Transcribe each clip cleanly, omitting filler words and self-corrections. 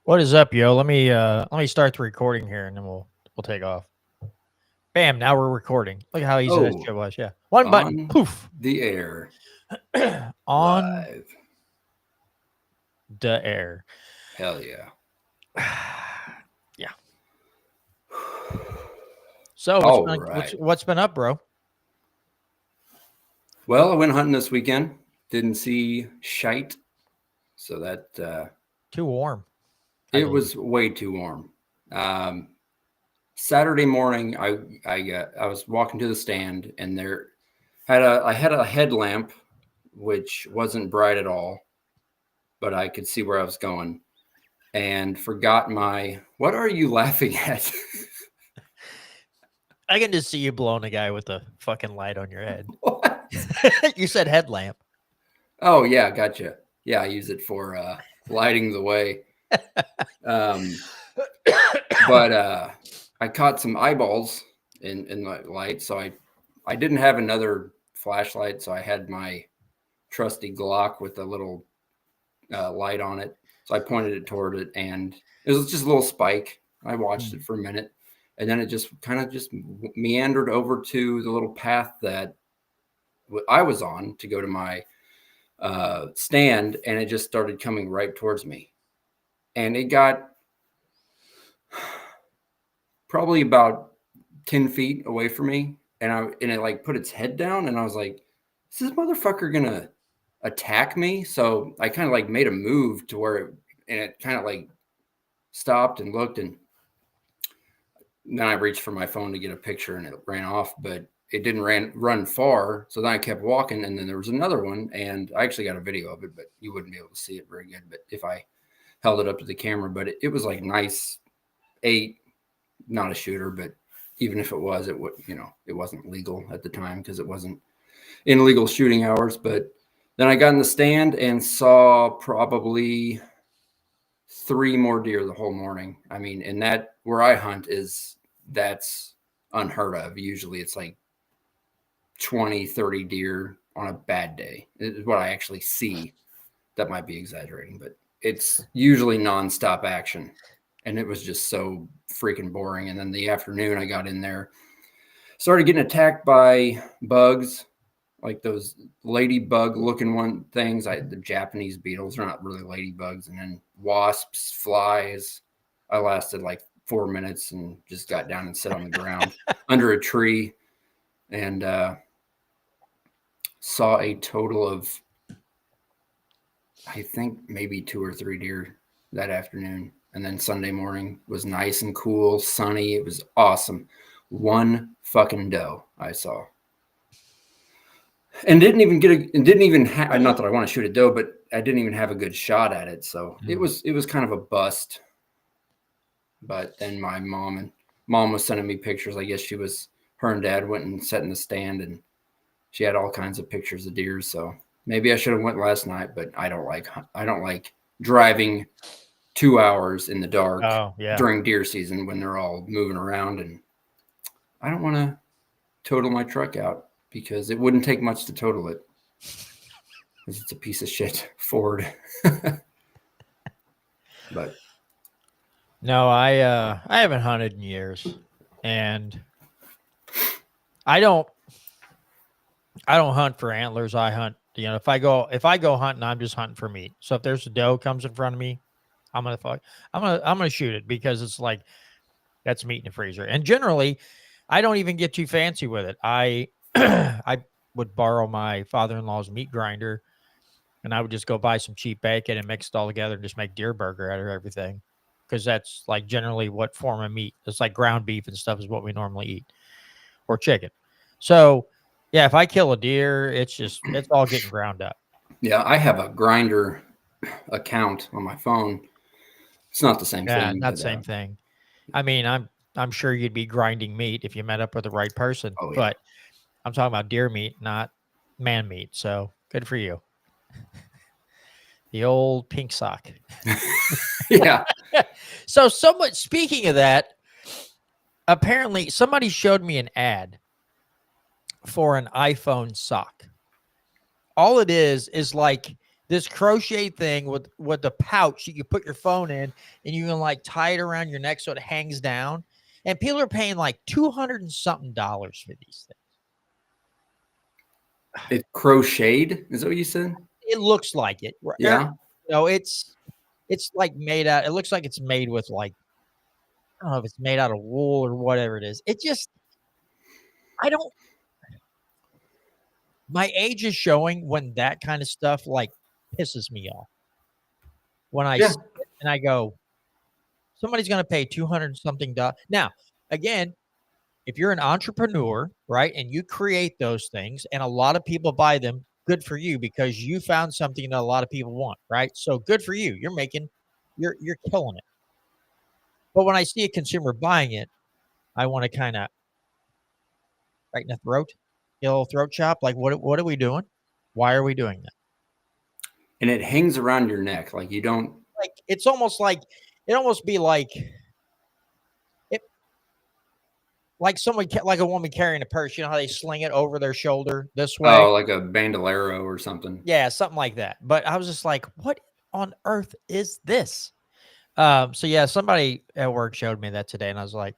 What is up, yo? Let me start the recording here, and then we'll take off. Bam! Now we're recording. Look at how easy that Oh, shit was. Yeah, one button. on Poof. the air, On live. the air. Hell yeah. Yeah. So what's All been what's right. what's been up, bro? Well, I went hunting this weekend. Didn't see shite, so that Too warm, I it believe. was way too warm. Um, Saturday morning, I was walking to the stand, and I had a headlamp, which wasn't bright at all, but I could see where I was going, and forgot my. What are you laughing at? I can just see you blowing a guy with a fucking light on your head. What? You said headlamp. Oh yeah, gotcha. Yeah, I use it for lighting the way. Um, but I caught some eyeballs in the light, so I didn't have another flashlight, so I had my trusty Glock with a little light on it. So I pointed it toward it, and it was just a little spike. I watched it for a minute, and then it just kind of just meandered over to the little path that I was on to go to my stand, and it just started coming right towards me, and it got probably about 10 feet away from me, and it like put its head down, and I was like, is this motherfucker gonna attack me? So I kind of like made a move to where it kind of like stopped and looked, and then I reached for my phone to get a picture, and it ran off, but it didn't run far. So then I kept walking, and then there was another one, and I actually got a video of it, but you wouldn't be able to see it very good. But if I held it up to the camera, but it was like nice 8, not a shooter, but even if it was, it would, it wasn't legal at the time because it wasn't in legal shooting hours. But then I got in the stand and saw probably 3 more deer the whole morning. I mean, and that where I hunt that's unheard of. Usually it's like 20, 30 deer on a bad day is what I actually see. That might be exaggerating, but it's usually nonstop action. And it was just so freaking boring. And then the afternoon I got in there, started getting attacked by bugs, like those ladybug looking things. The Japanese beetles are not really ladybugs, and then wasps, flies. I lasted like 4 minutes and just got down and sat on the ground under a tree, and saw a total of, I think, maybe 2 or 3 deer that afternoon. And then Sunday morning was nice and cool, sunny. It was awesome. One fucking doe I saw, and didn't even have. Not that I want to shoot a doe, but I didn't even have a good shot at it. So it was kind of a bust. But then my mom was sending me pictures. I guess her and dad went and sat in the stand, and she had all kinds of pictures of deer. So maybe I should have went last night, but I don't like driving 2 hours in the dark during deer season when they're all moving around, and I don't want to total my truck out because it wouldn't take much to total it. Because it's a piece of shit Ford. But No, I haven't hunted in years, and I don't hunt for antlers. I hunt, if I go hunting, I'm just hunting for meat. So if there's a doe comes in front of me, I'm gonna shoot it because it's like that's meat in the freezer. And generally, I don't even get too fancy with it. I I would borrow my father-in-law's meat grinder, and I would just go buy some cheap bacon and mix it all together and just make deer burger out of everything. Because that's like generally what form of meat. It's like ground beef and stuff is what we normally eat, or chicken. So yeah, if I kill a deer, it's all getting ground up. yeah, I have a grinder account on my phone. It's not the same Yeah, thing, not the but same thing. I mean, I'm sure you'd be grinding meat if you met up with the right person, oh yeah. but I'm talking about deer meat, not man meat. So good for you. The old pink sock. Yeah. So speaking of that, apparently somebody showed me an ad for an iPhone sock. All it is like this crochet thing with the pouch you put your phone in, and you can like tie it around your neck so it hangs down. And people are paying like $200 and something for these things. It's crocheted. Is that what you said? It looks like it. Yeah. It's like made out. It looks like it's made with like, I don't know if it's made out of wool or whatever it is. It just, I don't. My age is showing when that kind of stuff like pisses me off. When I Yeah. see it and I go, somebody's going to pay 200 something. Now, again, if you're an entrepreneur, right, and you create those things and a lot of people buy them, good for you because you found something that a lot of people want, right? So good for you. You're killing it. But when I see a consumer buying it, I want to kind of right in the throat, get a little throat chop. Like, what are we doing? Why are we doing that? And it hangs around your neck. Like you don't. Like, it's almost like it almost be like it, like someone, like a woman carrying a purse. You know how they sling it over their shoulder this way? Oh, like a bandolero or something. Yeah, something like that. But I was just like, what on earth is this? So yeah, somebody at work showed me that today, and I was like,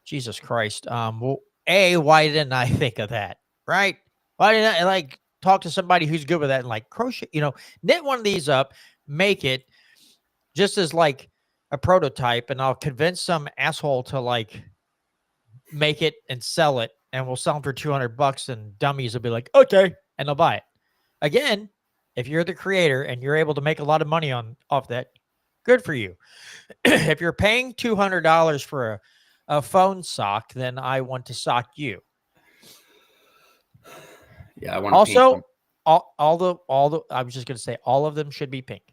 Jesus Christ. Well, why didn't I think of that? Right? Why didn't I like talk to somebody who's good with that and like crochet, knit one of these up, make it just as like a prototype, and I'll convince some asshole to like make it and sell it, and we'll sell them for $200, and dummies will be like, okay, and they'll buy it. Again, if you're the creator and you're able to make a lot of money off that, good for you. If you're paying $200 for a phone sock, then I want to sock you. Yeah, I want also, to paint them. all the I was just gonna say all of them should be pink.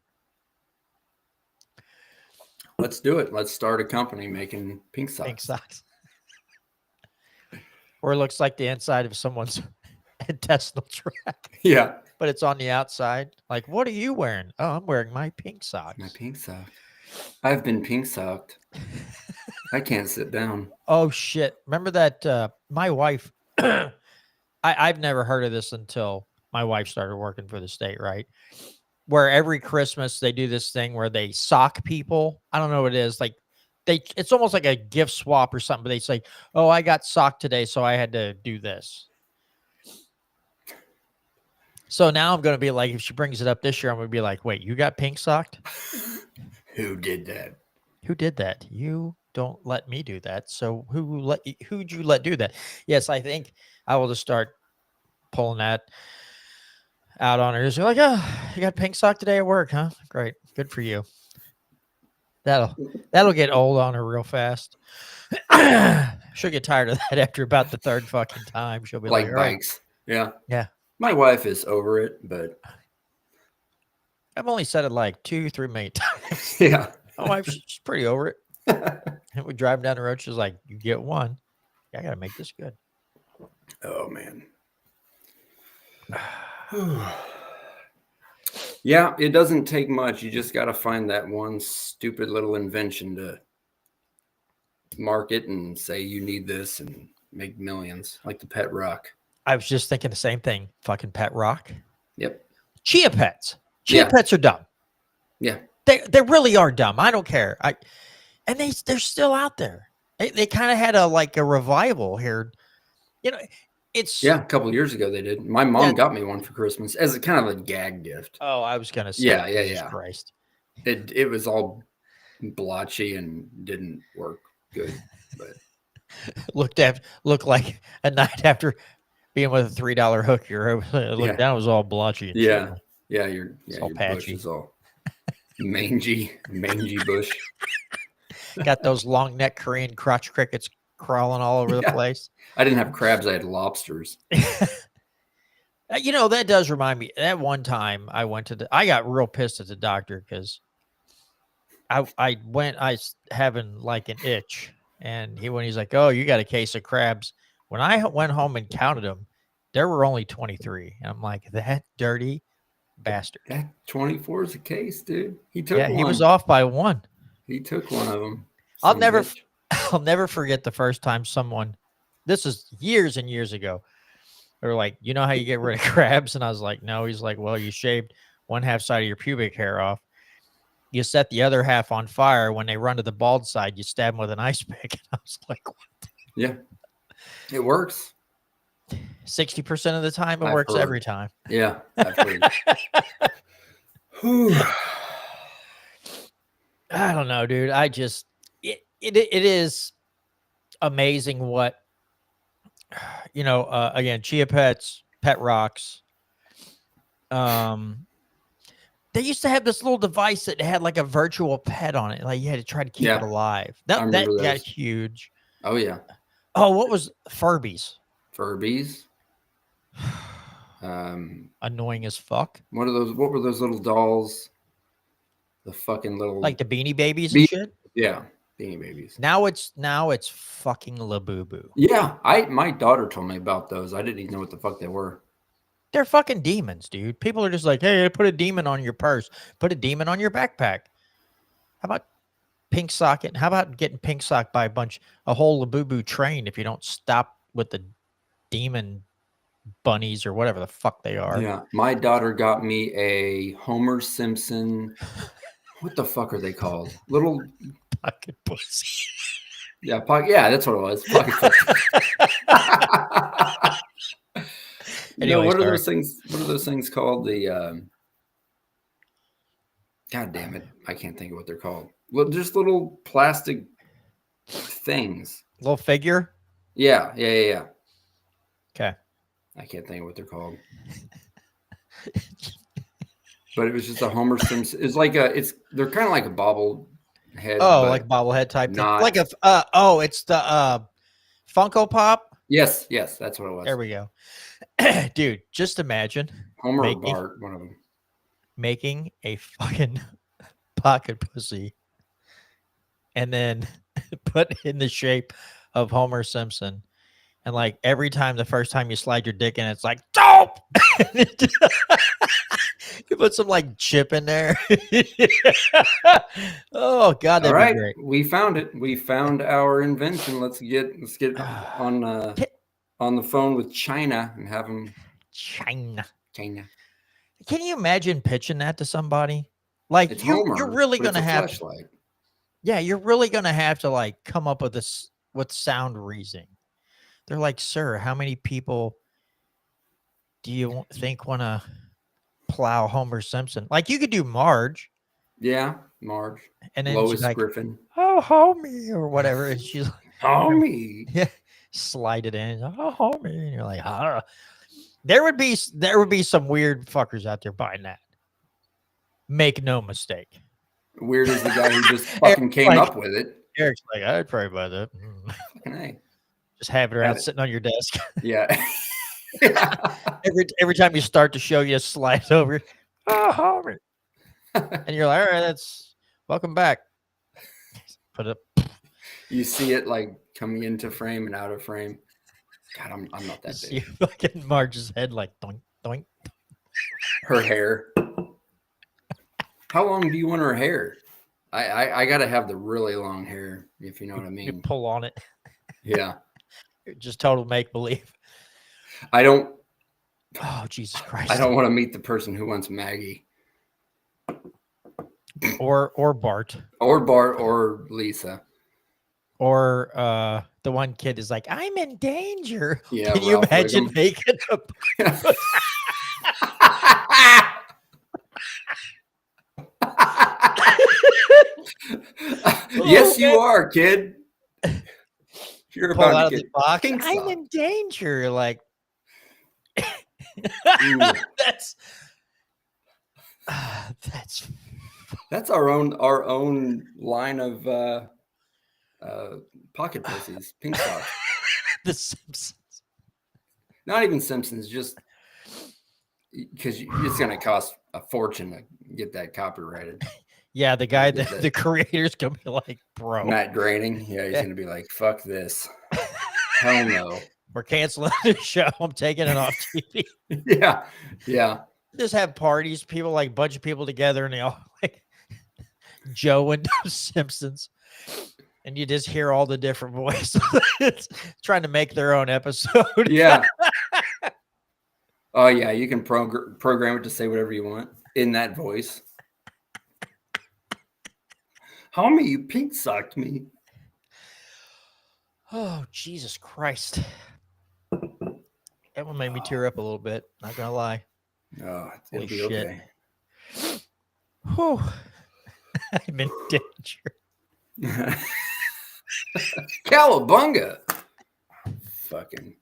Let's do it. Let's start a company making pink socks. Pink socks. Or it looks like the inside of someone's intestinal tract. Yeah. But it's on the outside. Like, what are you wearing? Oh, I'm wearing my pink socks. My pink sock. I've been pink socked. I can't sit down. Oh shit. Remember that my wife I've never heard of this until my wife started working for the state, right? Where every Christmas they do this thing where they sock people. I don't know what it is. Like it's almost like a gift swap or something, but they say, oh, I got socked today, so I had to do this. So now I'm going to be like, if she brings it up this year, I'm going to be like, wait, you got pink socked? Who did that? Who did that? You don't let me do that. So who'd you let do that? Yes, I think I will just start pulling that out on her. Just like, oh, you got pink sock today at work, huh? Great. Good for you. That'll get old on her real fast. She'll get tired of that after about the third fucking time. She'll be like bikes. Right. Yeah. My wife is over it, but I've only said it like 2-3 million times. Yeah. My wife, she's pretty over it. And we drive down the road. She's like, you get one. I got to make this good. Oh, man. Yeah, it doesn't take much. You just got to find that one stupid little invention to market and say you need this and make millions, like the pet rock. I was just thinking the same thing. Fucking pet rock. Yep. Chia pets. Chia pets are dumb. Yeah. They really are dumb. I don't care. And they're still out there. They kind of had a revival here. It's a couple of years ago they did. My mom got me one for Christmas as a kind of a gag gift. Oh, I was gonna say, yeah. Christ. It was all blotchy and didn't work good, but looked like a night after being with a $3 hook. Your looked down, it was all blotchy. And yeah, your patchy. Bush is all mangy bush. Got those long neck Korean crotch crickets crawling all over the place. I didn't have crabs. I had lobsters. That does remind me. That one time I got real pissed at the doctor because I was having like an itch, and he's like, oh, you got a case of crabs. When I went home and counted them, there were only 23. And I'm like, that dirty bastard. That 24 is a case, dude. He took one. He was off by one. He took one of them. I'll never forget the first time someone, this is years and years ago, they were like, you know how you get rid of crabs? And I was like, no. He's like, well, you shaved one half side of your pubic hair off. You set the other half on fire. When they run to the bald side, you stab them with an ice pick. And I was like, what? Yeah, it works. 60% of the time, it I've works heard. every time. Yeah, I've heard. Whew. I don't know, dude. I just it is amazing what again, Chia Pets, Pet Rocks. They used to have this little device that had like a virtual pet on it. Like you had to try to keep it alive. I That remember got those. huge. Oh yeah. Oh, what was Furbies? Furbies. Annoying as fuck. What were those little dolls? The fucking little Like the Beanie Babies and shit. Yeah, Beanie Babies. Now it's fucking Labubu. Yeah, my daughter told me about those. I didn't even know what the fuck they were. They're fucking demons, dude. People are just like, hey, put a demon on your purse. Put a demon on your backpack. How about pink socket? How about getting pink socked by a whole Labubu train if you don't stop with the demon bunnies or whatever the fuck they are? Yeah, my daughter got me a Homer Simpson. What the fuck are they called? Little pocket pussy. Yeah, yeah, that's what it was. Pocket pussy. Anyway, what are those things? What are those things called? The God damn it, I can't think of what they're called. Well, just little plastic things. Little figure. Yeah. Okay. I can't think of what they're called. But it was just a Homer Simpson. It's like they're kind of like a bobblehead. Oh, like bobblehead type thing. Like it's the Funko Pop. Yes, that's what it was. There we go. Dude, just imagine Homer or Bart, one of them. Making a fucking pocket pussy and then put in the shape of Homer Simpson. And like every time, the first time you slide your dick in, it's like, dope! You put some like chip in there. Oh God, that'd be great. We found it. We found our invention. Let's get on the phone with China and have them. China. Can you imagine pitching that to somebody? Like you're really gonna have to, yeah, you're really gonna have to like come up with this with sound reasoning. They're like, sir, how many people do you think want to plow Homer Simpson? Like you could do Marge. Yeah, Marge. And then Lois she's like, Griffin. Oh, homie, or whatever. And she's like, homie. Yeah, slide it in. Oh, homie. And you're like, ah. There would be some weird fuckers out there buying that. Make no mistake. Weird as the guy who just fucking came up with it. Eric's like, I'd probably buy that. Fucking A. Just have it around sitting on your desk. Yeah. every time you start the show, you just slide over. Oh, homie. And you're like, all right, that's welcome back. Put it up. You see it like coming into frame and out of frame. God, I'm not that big. You fucking Marge's head like doink, doink. Her hair. How long do you want her hair? I gotta have the really long hair, if you know what I mean. You pull on it. Yeah. Just total make believe. I don't. Oh, Jesus Christ! I don't want to meet the person who wants Maggie, or Bart, or Lisa, or the one kid is like, "I'm in danger." Yeah, can you imagine making a? Yes, you are, kid. You're pull about out to of get the box. pink I'm sock. in danger. Like that's our own line of pocket pussies, pink socks. The Simpsons. Not even Simpsons, just because it's going to cost a fortune to get that copyrighted. Yeah, the guy that the creator's gonna be like, bro. Matt Groening. Yeah, he's gonna be like, fuck this. Hell no. We're canceling the show. I'm taking it off TV. Yeah. Just have parties, people like bunch of people together, and they all like Joe and Simpsons. And you just hear all the different voices trying to make their own episode. Yeah. Oh yeah, you can program it to say whatever you want. in that voice. Homie, you pink socked me. Oh, Jesus Christ. That one made me tear up a little bit. Not gonna lie. Oh, Holy it'll be shit. okay. Whew. I'm in danger. Cowabunga. Fucking.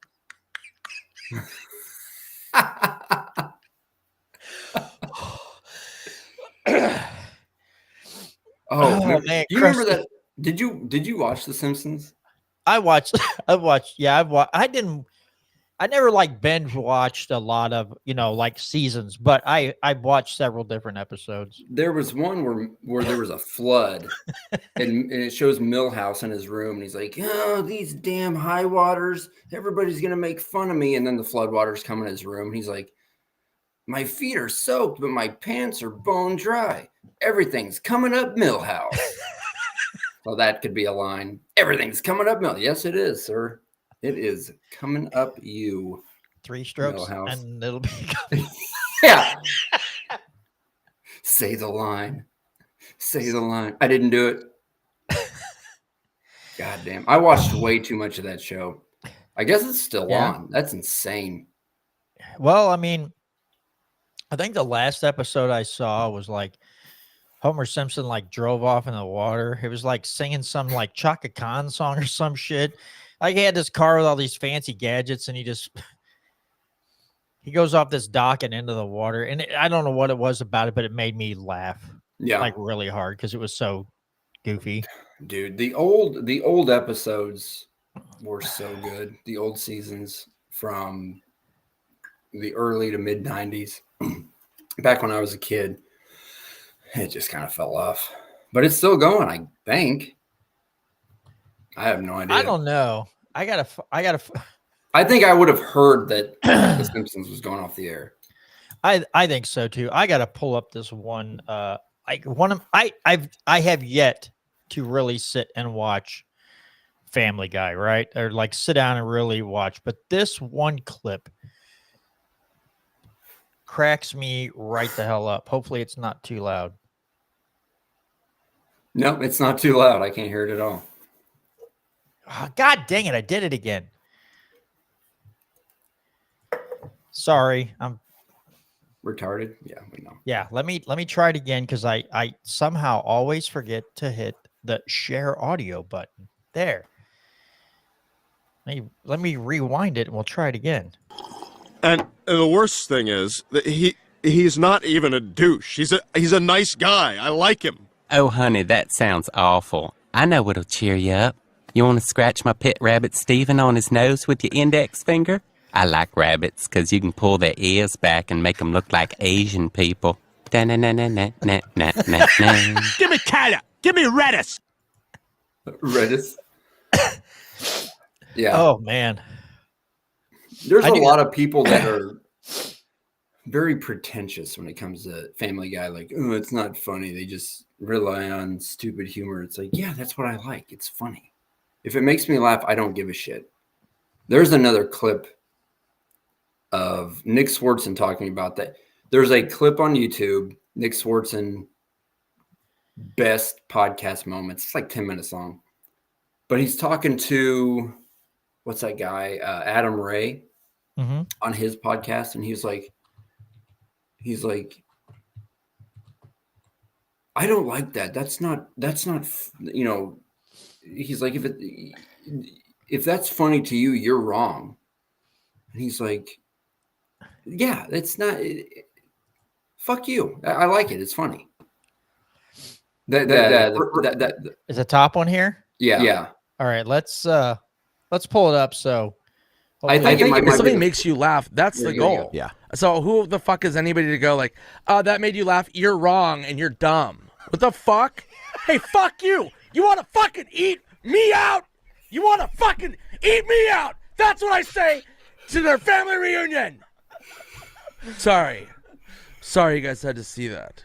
Man, do you remember crusty. that? Did you watch The Simpsons? I've watched. Yeah, I never like binge watched a lot of, like seasons, but I've watched several different episodes. There was one where there was a flood, and it shows Milhouse in his room, and he's like, "Oh, these damn high waters! Everybody's gonna make fun of me." And then the flood waters come in his room, and he's like, "My feet are soaked, but my pants are bone dry. Everything's coming up, Milhouse." So that could be a line. Everything's coming up, Milhouse. Yes, it is, sir. It is coming up you. 3 strokes Milhouse. and it'll be Yeah. Say the line. Say the line. I didn't do it. God damn. I watched way too much of that show. I guess it's still on. That's insane. Well, I mean, I think the last episode I saw was like Homer Simpson like drove off in the water. It was like singing some like Chaka Khan song or some shit. Like he had this car with all these fancy gadgets, and he goes off this dock and into the water. And I don't know what it was about it, but it made me laugh. Yeah. Like really hard because it was so goofy. Dude, the old episodes were so good. The old seasons from the early to mid 90s. Back when I was a kid, it just kind of fell off. But it's still going, I think. I have no idea. I don't know. I think I would have heard that The Simpsons was going off the air. I think so too. I got to pull up this one. I have yet to really sit and watch Family Guy, right? Or like sit down and really watch. But this one clip cracks me right the hell up. Hopefully it's not too loud. No, it's not too loud. I can't hear it at all. Oh, God dang it. I did it again. Sorry. I'm retarded. Yeah, we know. Yeah, let me try it again because I somehow always forget to hit the share audio button. There. Let me rewind it and we'll try it again. And the worst thing is that he's not even a douche. He's a nice guy. I like him. Oh, honey, that sounds awful. I know what'll cheer you up. You want to scratch my pet rabbit Steven on his nose with your index finger? I like rabbits because you can pull their ears back and make them look like Asian people. Give me Tyler. Give me Redis. Redis. Yeah. Oh, man. There's a lot of people that are very pretentious when it comes to Family Guy. Like, oh, it's not funny. They just rely on stupid humor. It's like, yeah, that's what I like. It's funny. If it makes me laugh, I don't give a shit. There's another clip of Nick Swartzen talking about that. There's a clip on YouTube, Nick Swartzen best podcast moments. It's like 10 minutes long. But he's talking to, what's that guy? Adam Ray on his podcast. And he's like, I don't like that. That's not, you know, he's like, if that's funny to you, you're wrong. And he's like, yeah, it's not. Fuck you. I like it. It's funny. That is the top one here? Yeah. All right, let's pull it up. So I think if something makes you laugh, that's the goal. Yeah. So who the fuck is anybody to go like, that made you laugh? You're wrong and you're dumb. What the fuck? Hey, fuck you. You want to fucking eat me out? You want to fucking eat me out? That's what I say to their family reunion. Sorry you guys had to see that.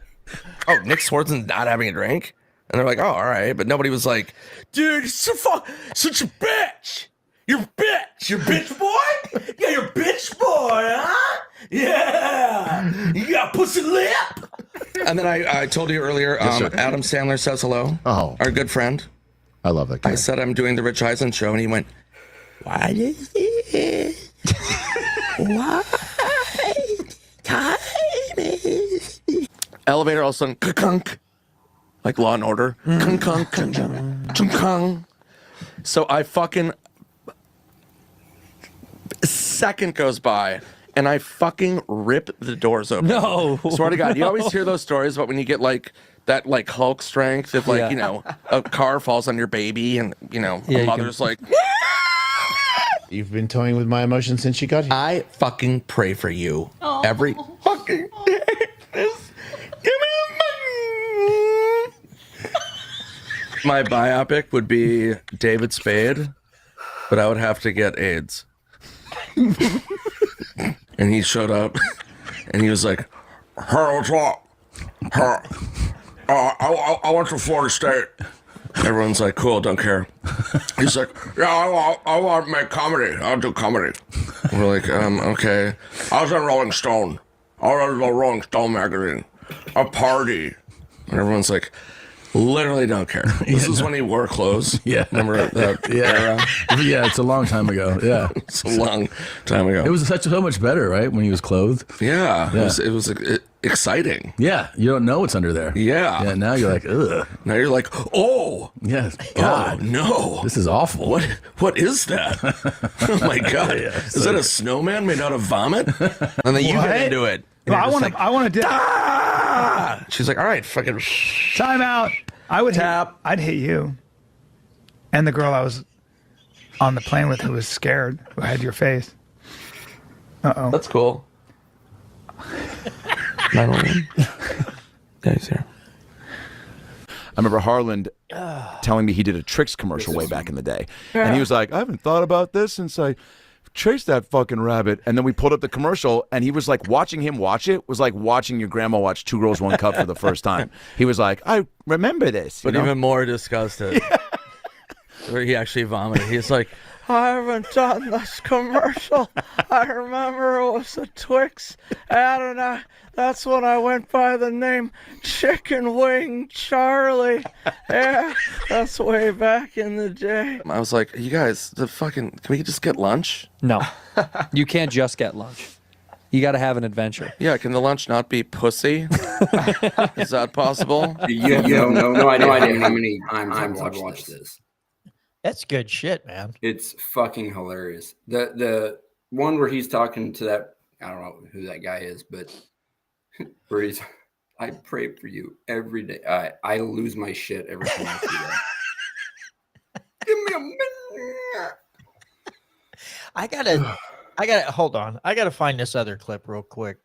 Oh, Nick Swartzen's not having a drink? And they're like, oh, all right. But nobody was like, dude, you're such a bitch. You're a bitch. You're a bitch boy? Yeah, you're a bitch boy, huh? Yeah. You got a pussy lip? And then I told you earlier, sir. Adam Sandler says hello. Oh, Our good friend. I love that guy. I said I'm doing the Rich Eisen show, and he went, "What is it? What time is it?" Elevator all of a sudden, kunk, like Law and Order, kunk, kunk. So I fucking second goes by. And I fucking rip the doors open. No. Swear to God. You always hear those stories about when you get like that like Hulk strength if like, you know, a car falls on your baby and, you know, a mother's like, You've been toying with my emotions since you got here. I fucking pray for you every fucking day. Give me the money. My biopic would be David Spade, but I would have to get AIDS. And he showed up, and he was like, "Hey, what's up? I went to Florida State." Everyone's like, "Cool, don't care." He's like, "Yeah, I want to make comedy. I'll do comedy." We're like, okay. I was in Rolling Stone. I was in the Rolling Stone magazine. A party. And everyone's like, literally don't care. This is when he wore clothes. Yeah. Remember that era? Yeah, it's a long time ago. Yeah. It's a long time ago. It was so much better, right? When he was clothed. Yeah. Yeah. It was exciting. Yeah. You don't know what's under there. Yeah. Yeah. Now you're like, ugh. Now you're like, oh. Yes. Oh, God. no. This is awful. What is that? Oh, my God. Is that a snowman made out of vomit? And then you get into it. Well, I want to. Ah! She's like, all right, fucking. Time out. I would Tap. I'd hit you. And the girl I was on the plane with who was scared, who had your face. Uh-oh. That's cool. 911. Yeah, he's here. I remember Harland telling me he did a Trix commercial way back in the day. And he was like, I haven't thought about this since I chased that fucking rabbit. And then we pulled up the commercial, and he was like, watching him watch it was like watching your grandma watch Two Girls, One Cup for the first time. He was like, I remember this. But even more disgusted. Where he actually vomited. He's like, I haven't done this commercial. I remember it was a Twix ad, and that's when I went by the name Chicken Wing Charlie. Yeah, that's way back in the day. I was like, you guys, can we just get lunch? No, you can't just get lunch. You got to have an adventure. Yeah, can the lunch not be pussy? Is that possible? You have no idea how many times I've watched this. That's good shit, man. It's fucking hilarious. The one where he's talking to that, I don't know who that guy is, but where he's, I pray for you every day. I lose my shit every time I see that. Give me a minute. I gotta hold on. I gotta find this other clip real quick.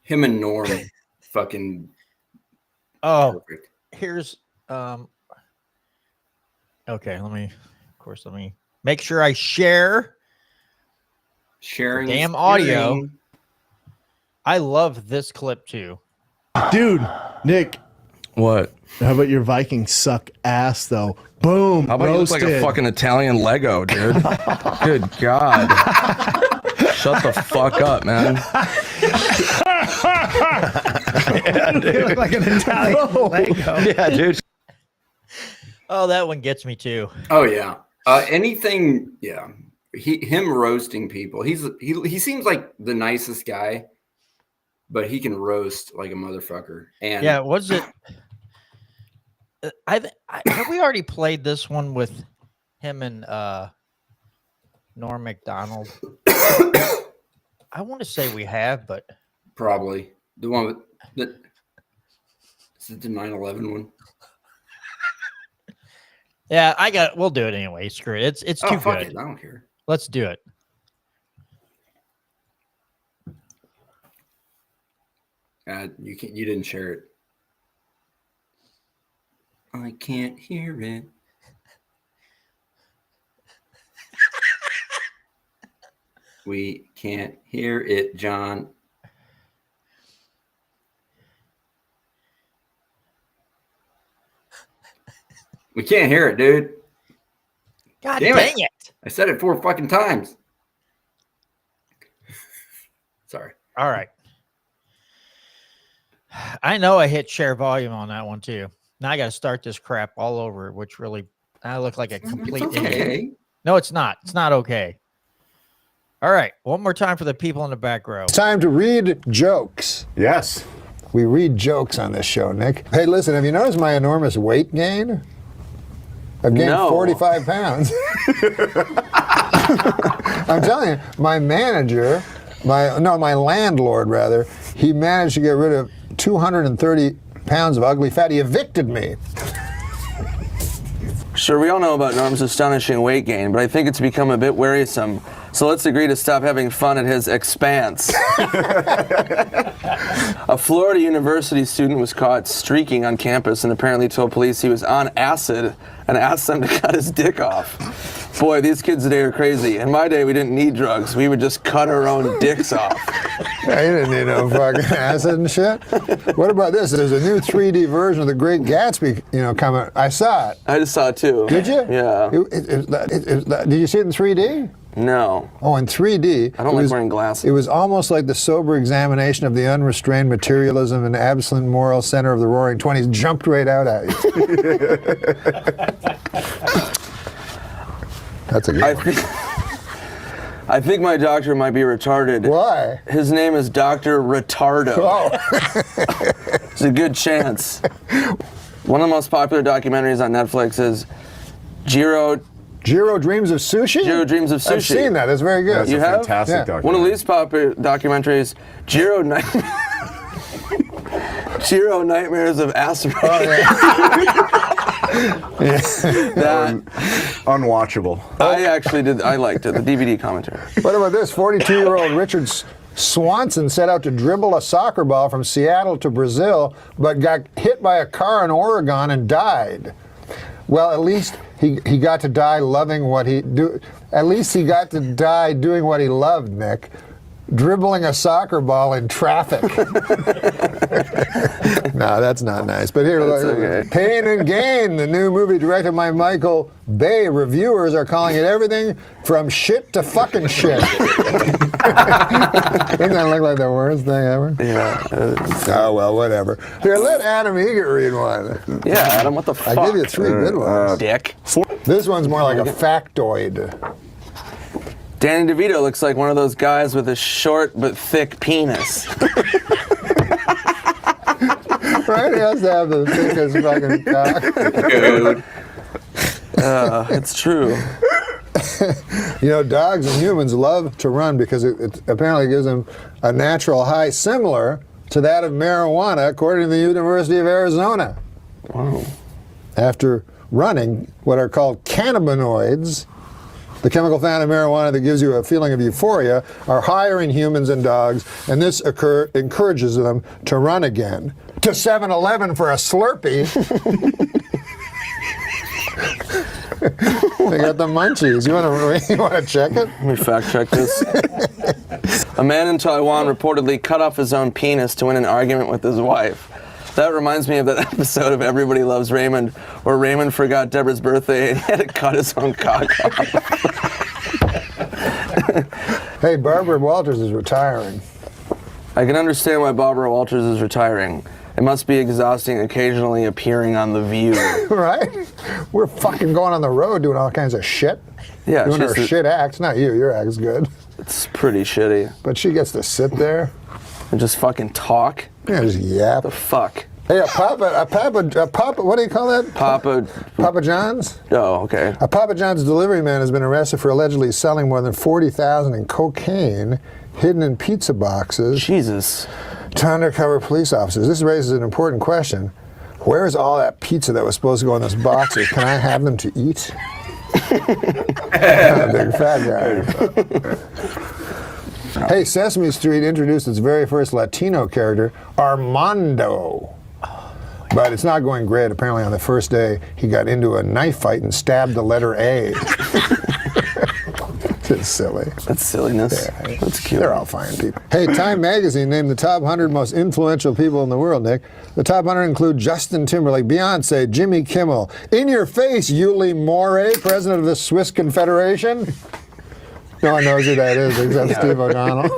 Him and Norm fucking perfect. Here's okay, let me make sure I share sharing the damn audio. I love this clip too. Dude, Nick. What? How about your Vikings suck ass though? Boom. How about roasted. you look like a fucking Italian Lego, dude? Good God. Shut the fuck up, man. Yeah, you look like an Italian Lego. Yeah, dude. Oh, that one gets me too. Oh yeah. Anything, yeah. Him roasting people. He seems like the nicest guy, but he can roast like a motherfucker. And yeah, was it? Have we already played this one with him and Norm Macdonald? I want to say we have, but probably the one with the. Is it the 9/11 one? Yeah, we'll do it anyway. Screw it. It's too fuck good. it. I don't care. Let's do it. You didn't share it. I can't hear it. We can't hear it, John. We can't hear it, dude. God Damn dang it. I said it 4 fucking times. Sorry. All right. I know I hit share volume on that one too. Now I got to start this crap all over, which really I look like a complete It's okay. idiot. No, it's not. It's not okay. All right, one more time for the people in the back row. It's time to read jokes. Yes. We read jokes on this show, Nick. Hey, listen, have you noticed my enormous weight gain? I've gained 45 pounds. I'm telling you, my manager, my landlord rather, he managed to get rid of 230 pounds of ugly fat. He evicted me. Sure, we all know about Norm's astonishing weight gain, but I think it's become a bit wearisome. So let's agree to stop having fun at his expense. A Florida University student was caught streaking on campus and apparently told police he was on acid and asked them to cut his dick off. Boy, these kids today are crazy. In my day, we didn't need drugs. We would just cut our own dicks off. Yeah, you didn't need no fucking acid and shit. What about this? There's a new 3D version of The Great Gatsby, coming. I saw it. I just saw it too. Did you? Yeah. Did you see it in 3D? No. Oh, in 3D. I don't like wearing glasses. It was almost like the sober examination of the unrestrained materialism and absolute moral center of the Roaring '20s jumped right out at you. That's a good one. I think my doctor might be retarded. Why? His name is Dr. Retardo. Oh. It's a good chance. One of the most popular documentaries on Netflix is Jiro Dreams of Sushi? Jiro Dreams of Sushi. I've seen that. It's very good. That's You a have? fantastic Yeah. documentary. One of the least popular documentaries, Jiro Nightmares of Asteroid. Oh, yeah. That Unwatchable. I liked it, the DVD commentary. What about this? 42-year-old Richard Swanson set out to dribble a soccer ball from Seattle to Brazil, but got hit by a car in Oregon and died. Well, at least he got to die loving what he do. At least he got to die doing what he loved, Nick. Dribbling a soccer ball in traffic. No, that's not nice. But here, look, okay. Pain and Gain, the new movie directed by Michael Bay. Reviewers are calling it everything from shit to fucking shit. Doesn't that look like the worst thing ever? Yeah. Oh, well, whatever. Here, let Adam Eager read one. Yeah, Adam, what the fuck? I give you 3 good ones. Dick. This one's more like a factoid. Danny DeVito looks like one of those guys with a short but thick penis. Right? He has to have the thickest fucking cock. Dude. It's true. Dogs and humans love to run because it apparently gives them a natural high similar to that of marijuana, according to the University of Arizona. Wow. After running what are called cannabinoids, the chemical found in marijuana that gives you a feeling of euphoria, are higher in humans and dogs, and this encourages them to run again. To 7-Eleven for a Slurpee. They got the munchies. You want to check it? Let me fact check this. A man in Taiwan reportedly cut off his own penis to win an argument with his wife. That reminds me of that episode of Everybody Loves Raymond, where Raymond forgot Deborah's birthday and he had to cut his own cock off. Hey, Barbara Walters is retiring. I can understand why Barbara Walters is retiring. It must be exhausting occasionally appearing on The View. Right? We're fucking going on the road doing all kinds of shit. Yeah, doing our shit acts. Not you. Your act's good. It's pretty shitty. But she gets to sit there and just fucking talk. Yeah, just yap. The fuck. Hey, a Papa, what do you call that? Papa John's? Oh, okay. A Papa John's delivery man has been arrested for allegedly selling more than $40,000 in cocaine hidden in pizza boxes. Jesus. To undercover police officers. This raises an important question. Where is all that pizza that was supposed to go in those boxes? Can I have them to eat? Big fat guy. Hey, Sesame Street introduced its very first Latino character, Armando. But it's not going great. Apparently on the first day, he got into a knife fight and stabbed the letter A. It's silly. That's silliness. Yeah, that's cute. They're all fine people. Hey, Time Magazine named the top 100 most influential people in the world, Nick. The top 100 include Justin Timberlake, Beyonce, Jimmy Kimmel. In your face, Yuli Moray, president of the Swiss Confederation. No one knows who that is except Steve O'Donnell.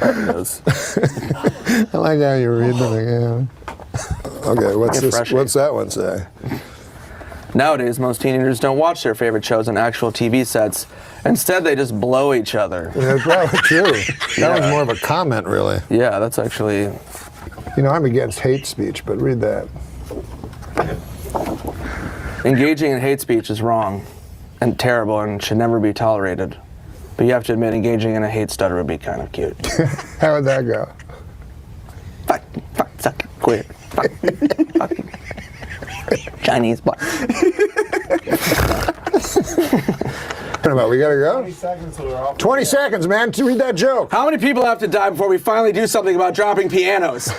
I like how you read them again. Okay, what's this? Refreshing. What's that one say? Nowadays, most teenagers don't watch their favorite shows on actual TV sets. Instead, they just blow each other. Yeah, that's probably true. That was more of a comment, really. Yeah, that's actually... You know, I'm against hate speech, but read that. Engaging in hate speech is wrong and terrible and should never be tolerated. But you have to admit, engaging in a hate stutter would be kind of cute. How would that go? Fuck, suck, queer. Fuck, Chinese black. About, we gotta go? 20 seconds till we're off. 20 seconds, man, to read that joke. How many people have to die before we finally do something about dropping pianos? Nick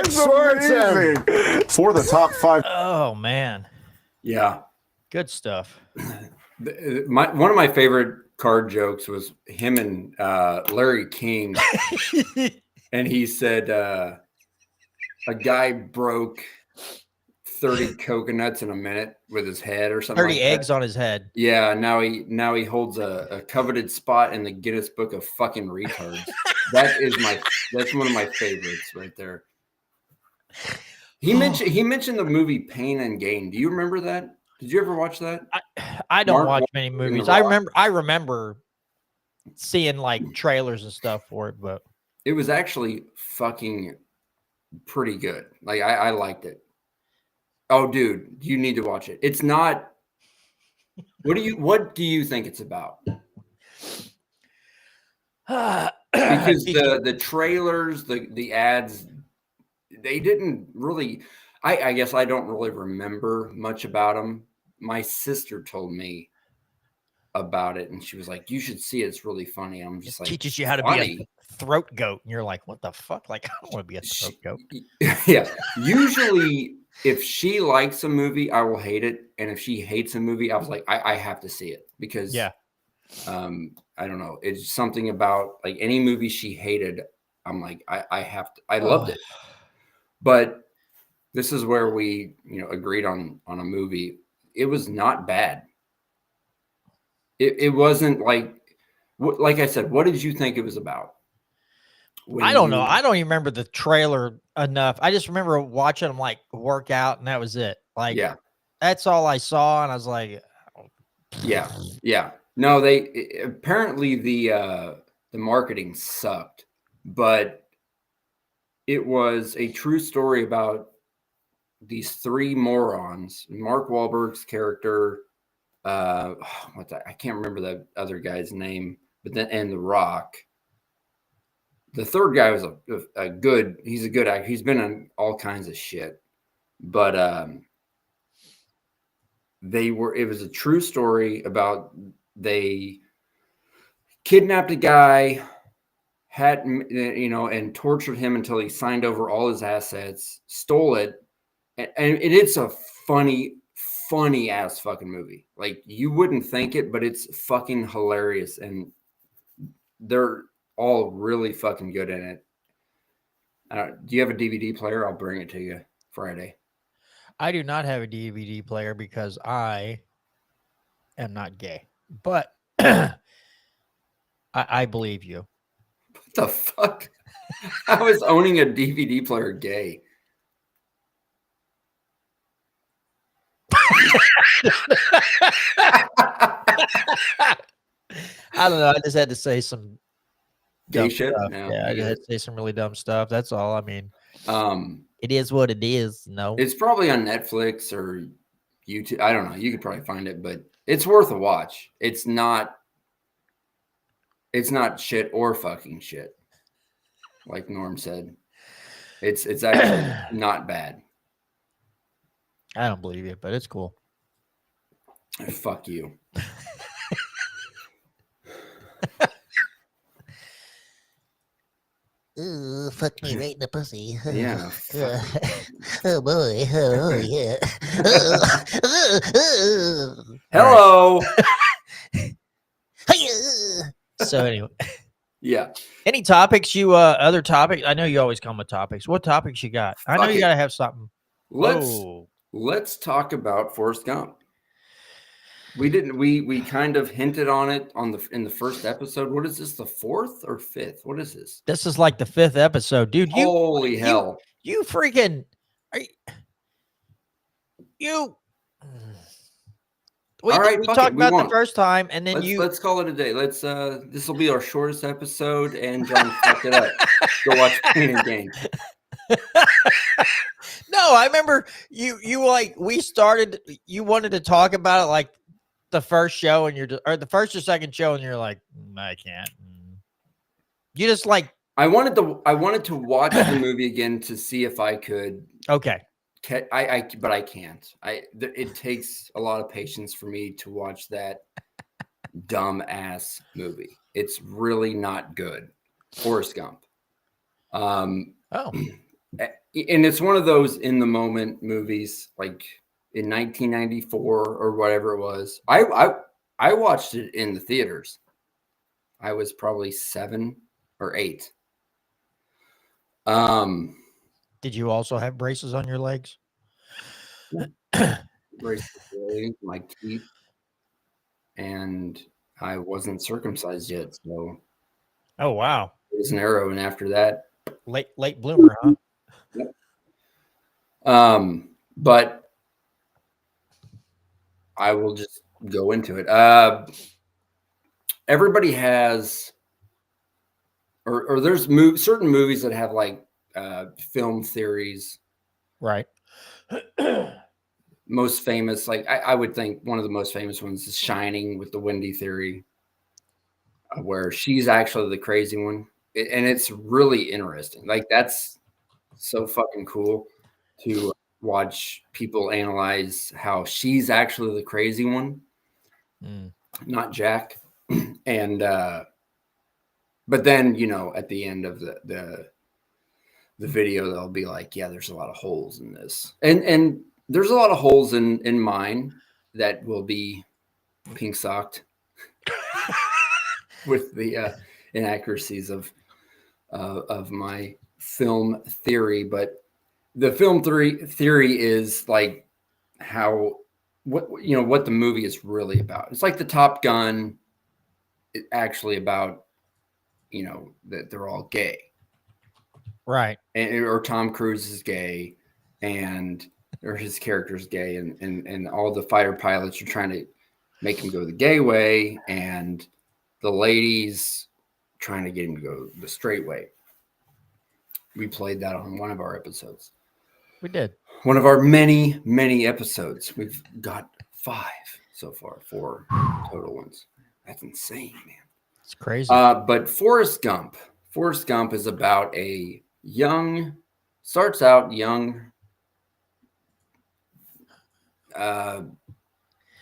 Swartzen. For the top 5. Oh man, Yeah. good stuff. One of my favorite card jokes was him and Larry King. And he said a guy broke 30 coconuts in a minute with his head or something. 30 like eggs that. on his head. Yeah, now he holds a coveted spot in the Guinness Book of fucking retards. That's one of my favorites right there. He mentioned the movie Pain and Gain. Do you remember that? Did you ever watch that? I don't Mark watch many Wahlberg in movies. The I Rock. remember seeing like trailers and stuff for it, but It was actually fucking pretty good. Like I liked it. Oh, dude, you need to watch it. It's not. What do you think it's about? Because the trailers, the ads, they didn't really. I guess I don't really remember much about them. My sister told me about it, and she was like, "You should see it. It's really funny." I'm just like, teaches you how to funny? be a throat goat, and you're like, "What the fuck? Like, I don't want to be a throat goat." Yeah. Usually, if she likes a movie, I will hate it, and if she hates a movie, I was like, I have to see it because Yeah. I don't know. It's something about like any movie she hated. I'm like, I have to. I loved it, but this is where we agreed on a movie. It was not bad. It wasn't like I said. What did you think it was about? I don't know. I don't even remember the trailer enough. I just remember watching them like work out, and that was it. Like, Yeah. that's all I saw, and I was like, Yeah. No, apparently the marketing sucked, but it was a true story about these three morons. Mark Wahlberg's character, I can't remember the other guy's name, but then and The Rock. The third guy was he's a good actor. He's been in all kinds of shit, but it was a true story about they kidnapped a guy, and tortured him until he signed over all his assets, stole it. And it's a funny ass fucking movie. Like, you wouldn't think it, but it's fucking hilarious. And they're all really fucking good in it. Do you have a DVD player? I'll bring it to you Friday. I do not have a DVD player because I am not gay, but I believe you. What the fuck? How is owning a DVD player gay? I don't know. I just had to say some Gay dumb shit? stuff. No, Yeah, I you just had to say some really dumb stuff. That's all. I mean, Um, it is what it is. No, it's probably on Netflix or YouTube. I don't know. You could probably find it, but it's worth a watch. It's not shit or fucking shit. Like Norm said. It's actually not bad. I don't believe you, but it's cool. Fuck you. Ooh, fuck me right in the pussy. Yeah. Oh boy. Oh yeah. Hello. So anyway, Yeah. any topics other topics? I know you always come with topics. What topics you got? I know Fuck you it. got to have something. Let's Whoa. talk about Forrest Gump. We didn't. We kind of hinted on it in the first episode. What is this? The 4th or 5th? What is this? This is like the 5th episode, dude. Holy hell! You freaking you. We All right, we fuck talked it. We about won. the first time, and then Let's call it a day. Let's this will be our shortest episode, and John fucked it up. Go watch Pain and Gain. No, I remember you like we started. You wanted to talk about it like the first show, and or the first or second show, and you're like, I can't. You just like I wanted to watch the movie again to see if I could. Okay. But I can't. It takes a lot of patience for me to watch that dumb ass movie. It's really not good. Forrest Gump. And it's one of those in the moment movies, like in 1994 or whatever it was. I watched it in the theaters. I was probably 7 or 8. Did you also have braces on your legs? Braces, my teeth, and I wasn't circumcised yet. So, oh wow, it was an arrow, and after that, late bloomer, huh? Yep. But I will just go into it. Everybody has, or there's certain movies that have like film theories, right? Most famous, like I would think one of the most famous ones is Shining with the Wendy theory, where she's actually the crazy one, and it's really interesting. Like that's so fucking cool to watch people analyze how she's actually the crazy one, not Jack. And but then at the end of the video, they'll be like, yeah, there's a lot of holes in this, and there's a lot of holes in mine that will be pink socked with the inaccuracies of my film theory. But the film theory is like what the movie is really about. It's like the Top Gun, actually about that they're all gay, right? Or Tom Cruise is gay, or his character's gay, and all the fighter pilots are trying to make him go the gay way, and the ladies trying to get him to go the straight way. We played that on one of our episodes. We did. One of our many, many episodes. We've got 5 so far, 4 total ones. That's insane, man. It's crazy. But Forrest Gump is about starts out young,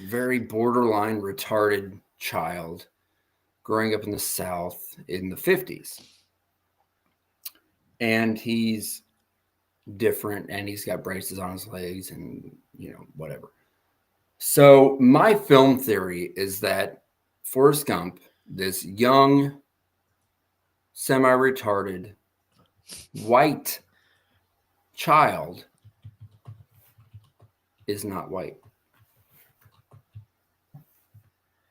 very borderline retarded child growing up in the South in the 50s. And he's different, and he's got braces on his legs and, whatever. So my film theory is that Forrest Gump, this young, semi-retarded, white child, is not white.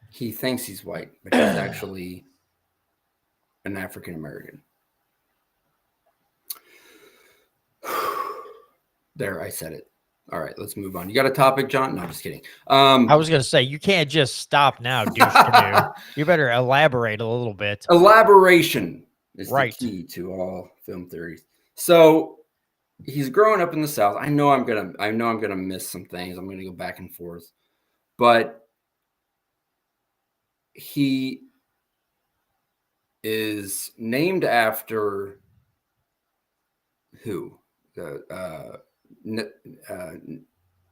He thinks he's white, but he's actually an African American. There, I said it. All right, let's move on. You got a topic, John? No, just kidding. I was going to say, you can't just stop now, douche canoe. You better elaborate a little bit. Elaboration is right. the key to all film theories. So he's growing up in the South. I know I'm gonna miss some things. I'm gonna go back and forth, but he is named after who?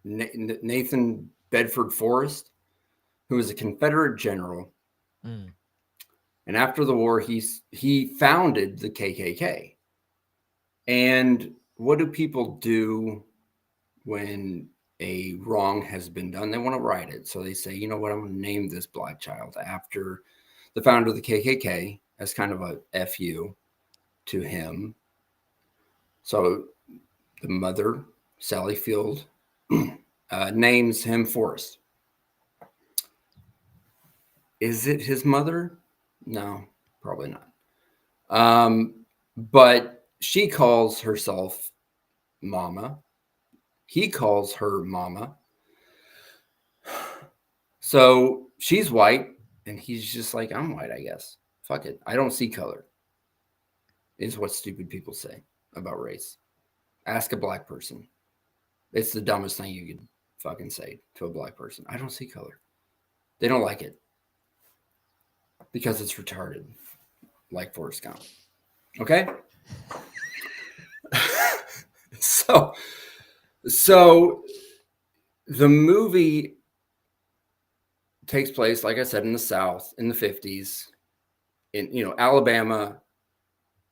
Nathan Bedford Forrest, who was a Confederate general. And after the war, he founded the KKK. And what do people do when a wrong has been done? They want to right it. So they say, you know what, I'm going to name this black child after the founder of the KKK as kind of a FU to him. So the mother, Sally Field, names him Forrest. Is it his mother? No, probably not. But she calls herself Mama. He calls her Mama. So she's white, and he's just like, I'm white, I guess. Fuck it. I don't see color, is what stupid people say about race. Ask a black person. It's the dumbest thing you could fucking say to a black person. I don't see color. They don't like it because it's retarded, like Forrest Gump. Okay? So the movie takes place, like I said, in the South in the 50s. In Alabama,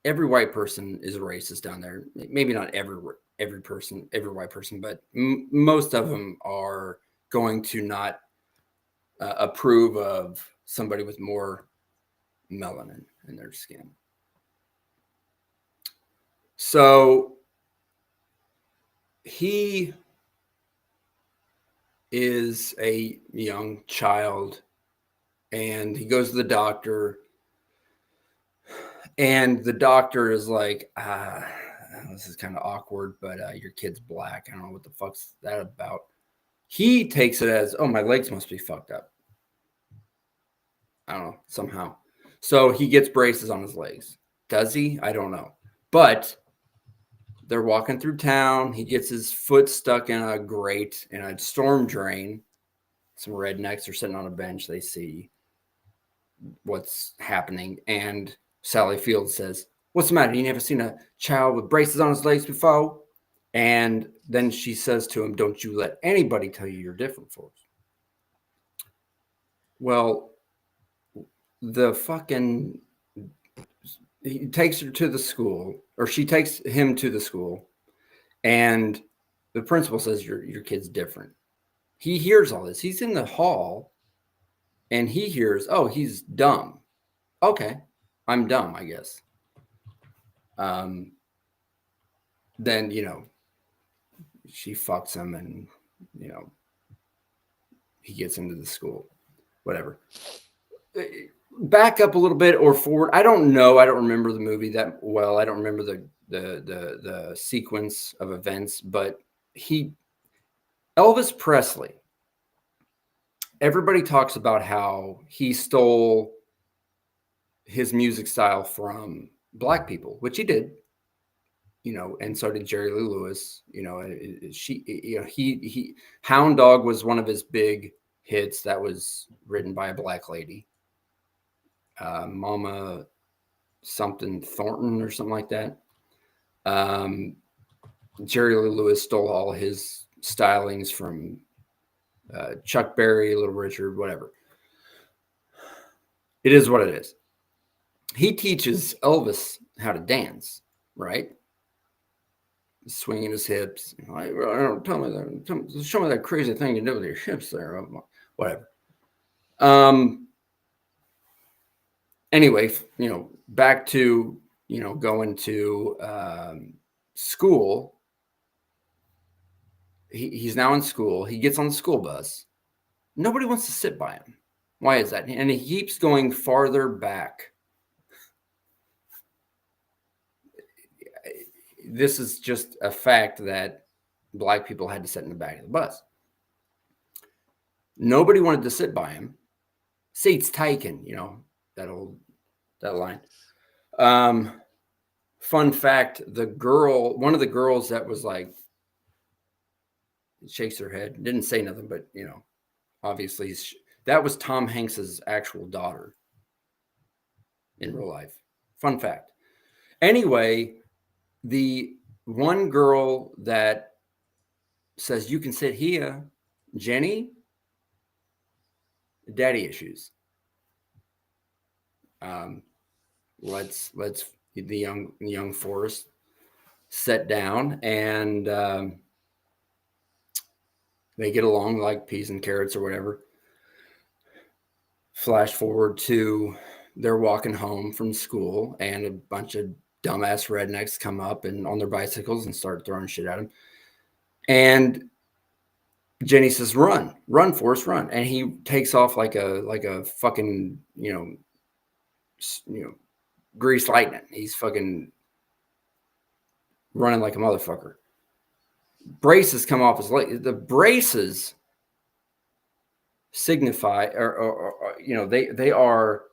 every white person is a racist down there. Maybe not every white person, but most of them are going to not approve of somebody with more melanin in their skin. So he is a young child, and he goes to the doctor, and the doctor is like, this is kind of awkward, but your kid's black. I don't know what the fuck's that about. He takes it as, oh, my legs must be fucked up. I don't know, somehow. So he gets braces on his legs. Does he? I don't know. But they're walking through town. He gets his foot stuck in a grate in a storm drain. Some rednecks are sitting on a bench. They see what's happening. And Sally Field says, what's the matter? You never seen a child with braces on his legs before? And then she says to him, don't you let anybody tell you you're different, folks. Well, he takes her to the school, or she takes him to the school, and the principal says, your kid's different. He hears all this. He's in the hall, and he hears, oh, he's dumb. Okay, I'm dumb, I guess. Then, she fucks him, and, he gets into the school. Whatever. Back up a little bit or forward. I don't know. I don't remember the movie that well. I don't remember the sequence of events, but Elvis Presley, everybody talks about how he stole his music style from black people, which he did, and so did Jerry Lee Lewis. Hound Dog was one of his big hits that was written by a black lady. Mama something Thornton or something like that. Jerry Lee Lewis stole all his stylings from Chuck Berry, Little Richard, whatever. It is what it is. He teaches Elvis how to dance, right? Swinging his hips. I don't tell me that. Show me that crazy thing you do with your hips there. Whatever. Anyway, back to going to school. He's now in school. He gets on the school bus. Nobody wants to sit by him. Why is that? And he keeps going farther back. This is just a fact that black people had to sit in the back of the bus. Nobody wanted to sit by him. Seats taken, that line. Fun fact, one of the girls that was like, shakes her head, didn't say nothing, but obviously that was Tom Hanks's actual daughter in real life. Fun fact. Anyway, the one girl that says you can sit here, Jenny, daddy issues. Let's the young Forrest sit down, and they get along like peas and carrots or whatever. Flash forward to they're walking home from school, and a bunch of dumbass rednecks come up and on their bicycles and start throwing shit at him. And Jenny says, "Run, run, Forrest, run!" And he takes off like a fucking greased lightning. He's fucking running like a motherfucker. Braces come off his leg. The braces signify, or they are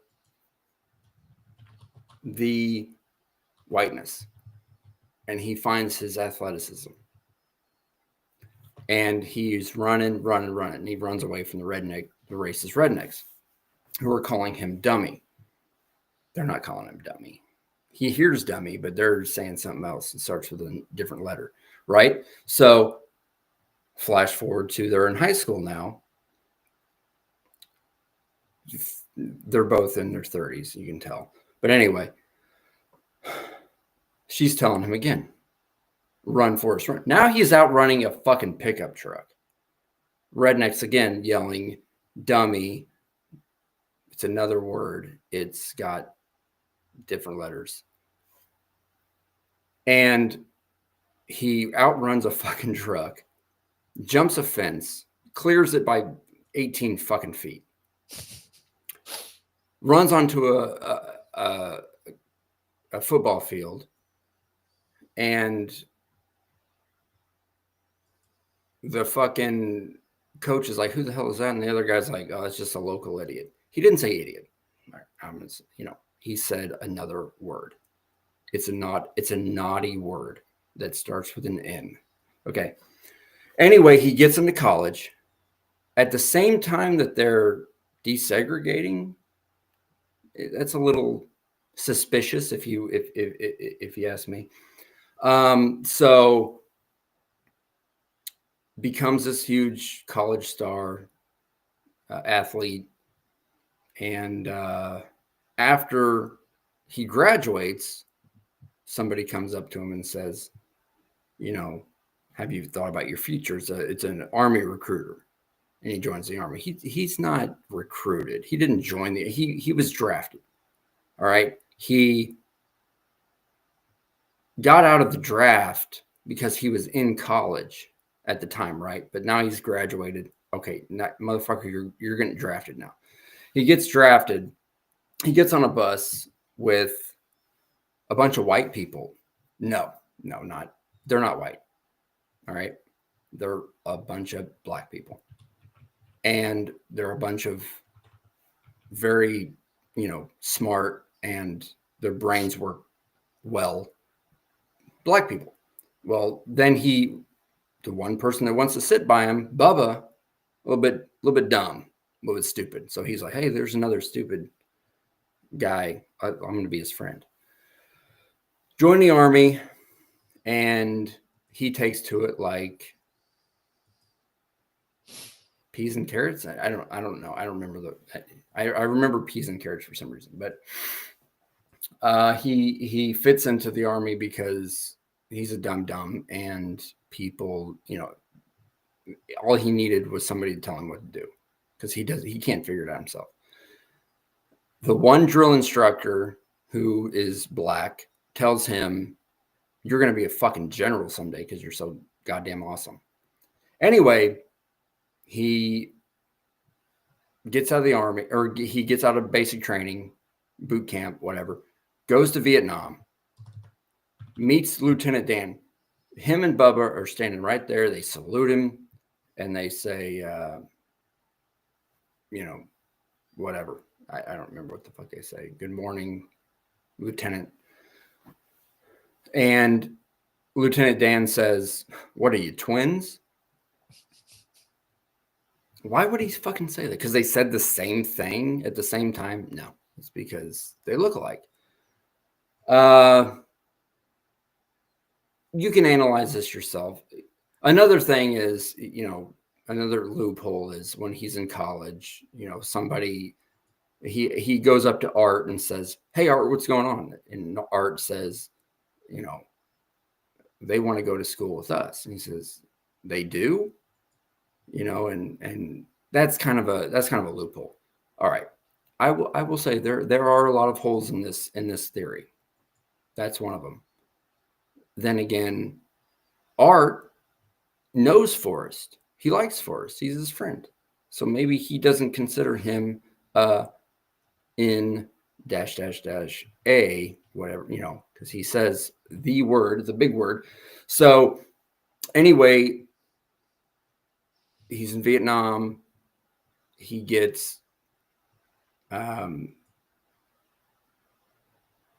the whiteness, and he finds his athleticism. And he's running, and he runs away from the racist rednecks, who are calling him dummy. They're not calling him dummy. He hears dummy, but they're saying something else. It starts with a different letter, right? So flash forward to they're in high school now. They're both in their 30s, you can tell. But anyway, she's telling him again, run, Forrest, run. Now he's out running a fucking pickup truck. Rednecks again yelling, dummy. It's another word. It's got different letters. And he outruns a fucking truck, jumps a fence, clears it by 18 fucking feet, runs onto a football field, and the fucking coach is like, "Who the hell is that?" And the other guy's like, "Oh, it's just a local idiot." He didn't say idiot. He said another word. It's a naughty word that starts with an N. Okay. Anyway, he gets into college at the same time that they're desegregating. That's a little suspicious if you ask me. So becomes this huge college star, athlete, and after he graduates, somebody comes up to him and says, "Have you thought about your future?" It's an Army recruiter, and he joins the Army. He's not recruited. He didn't join he was drafted. All right. He got out of the draft because he was in college at the time, right? But now he's graduated. Okay, motherfucker, you're getting drafted now. He gets drafted. He gets on a bus with a bunch of white people. No, not. They're not white. All right. They're a bunch of black people. And they're a bunch of very, smart, and their brains work well, black people. Well, then the one person that wants to sit by him, Bubba, a little bit dumb, a little bit stupid. So he's like, "Hey, there's another stupid guy. I'm going to be his friend." Join the Army, and he takes to it like peas and carrots. I don't know. I don't remember I remember peas and carrots for some reason, but he fits into the Army because he's a dumb, and people, all he needed was somebody to tell him what to do, because he can't figure it out himself. The one drill instructor, who is black, tells him, "You're going to be a fucking general someday because you're so goddamn awesome." Anyway, he gets out of the Army, or he gets out of basic training, boot camp, whatever, goes to Vietnam, meets Lieutenant Dan. Him and Bubba are standing right there. They salute him, and they say, whatever. I don't remember what the fuck they say. "Good morning, Lieutenant." And Lieutenant Dan says, "What are you, twins?" Why would he fucking say that? Because they said the same thing at the same time? No, it's because they look alike. You can analyze this yourself. Another thing is, another loophole is when he's in college, somebody, he goes up to Art and says, "Hey, Art, what's going on?" And Art says, "They want to go to school with us." And he says, "They do?" And that's kind of a loophole. All right. I will say there are a lot of holes in this theory. That's one of them. Then again, Art knows Forrest. he likes Forrest. He's his friend. So maybe he doesn't consider him in dash dash dash a whatever, you know, because he says the word, the big word. So anyway, he's in Vietnam. He gets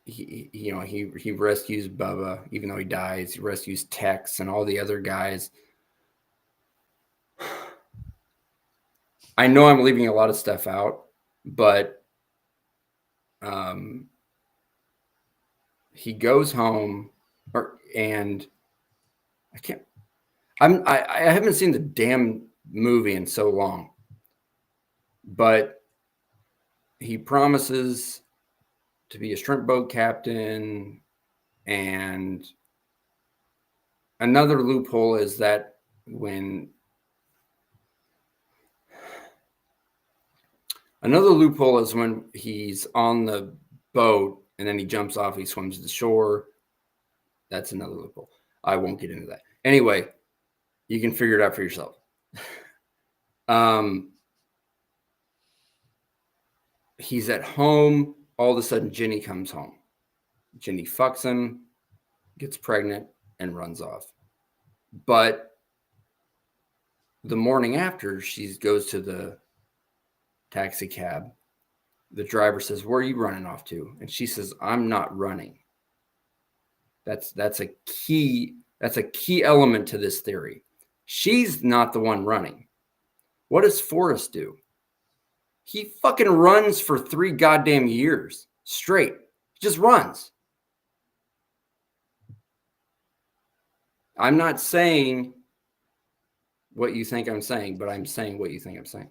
he rescues Bubba, even though he dies. He rescues Tex and all the other guys. I know I'm leaving a lot of stuff out, but he goes home, and I haven't seen the damn movie in so long, but he promises to be a shrimp boat captain, and another loophole is that when he's on the boat and then he jumps off, he swims to the shore. That's another loophole. I won't get into that. Anyway, you can figure it out for yourself. He's at home. All of a sudden, Jenny comes home. Jenny fucks him, gets pregnant, and runs off. But the morning after, she goes to the taxi cab. The driver says, "Where are you running off to?" And she says, "I'm not running." That's a key element to this theory. She's not the one running. What does Forrest do? He fucking runs for 3 goddamn years straight. He just runs. I'm not saying what you think I'm saying, but I'm saying what you think I'm saying.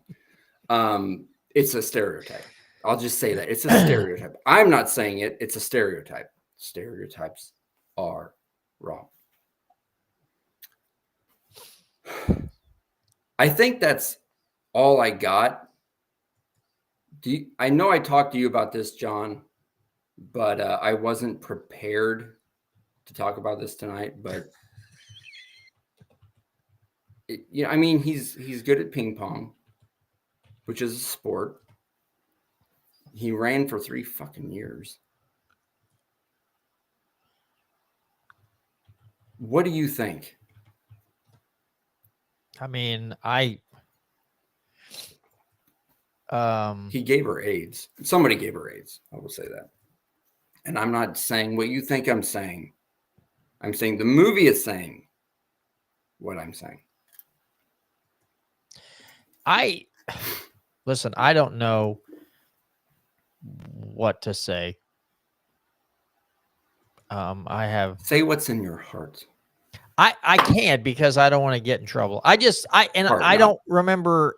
It's a stereotype. I'll just say that. It's a stereotype. I'm not saying it. It's a stereotype. Stereotypes are wrong. I think that's all I got. I know I talked to you about this, John, but I wasn't prepared to talk about this tonight. But I mean, he's good at ping pong, which is a sport. He ran for 3 fucking years. What do you think? I mean, he gave her AIDS. Somebody gave her AIDS. I will say that. And I'm not saying what you think I'm saying. I'm saying the movie is saying what I'm saying. Listen, I don't know what to say. Say what's in your heart. I can't, because I don't want to get in trouble. I don't remember.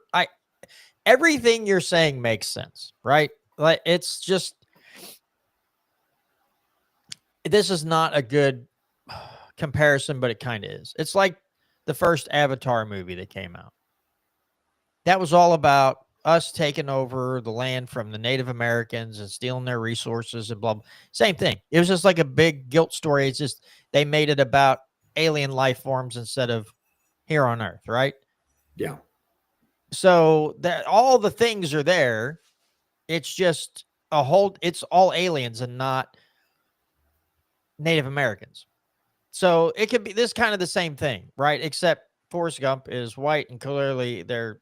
Everything you're saying makes sense, right? Like, it's just, this is not a good comparison, but it kind of is. It's like the first Avatar movie that came out. That was all about us taking over the land from the Native Americans and stealing their resources and blah, blah. Same thing. It was just like a big guilt story. It's just they made it about alien life forms instead of here on Earth, right? Yeah. So that all the things are there. It's just it's all aliens and not Native Americans. So it could be this kind of the same thing, right? Except Forrest Gump is white, and clearly they're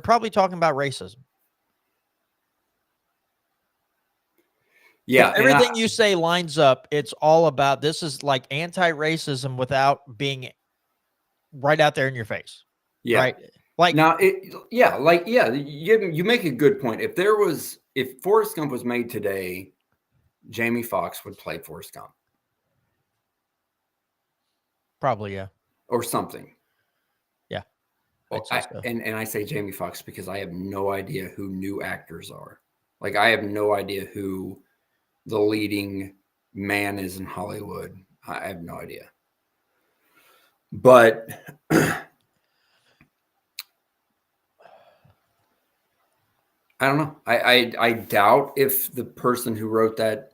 probably talking about racism. Yeah. If everything you say lines up. It's all about, this is like anti-racism without being right out there in your face. Yeah. Right. Like now, you make a good point. If Forrest Gump was made today, Jamie Foxx would play Forrest Gump. Probably, yeah. Or something. Yeah. And I say Jamie Foxx because I have no idea who new actors are. Like, I have no idea who the leading man is in Hollywood. I have no idea. But I don't know. I doubt if the person who wrote that,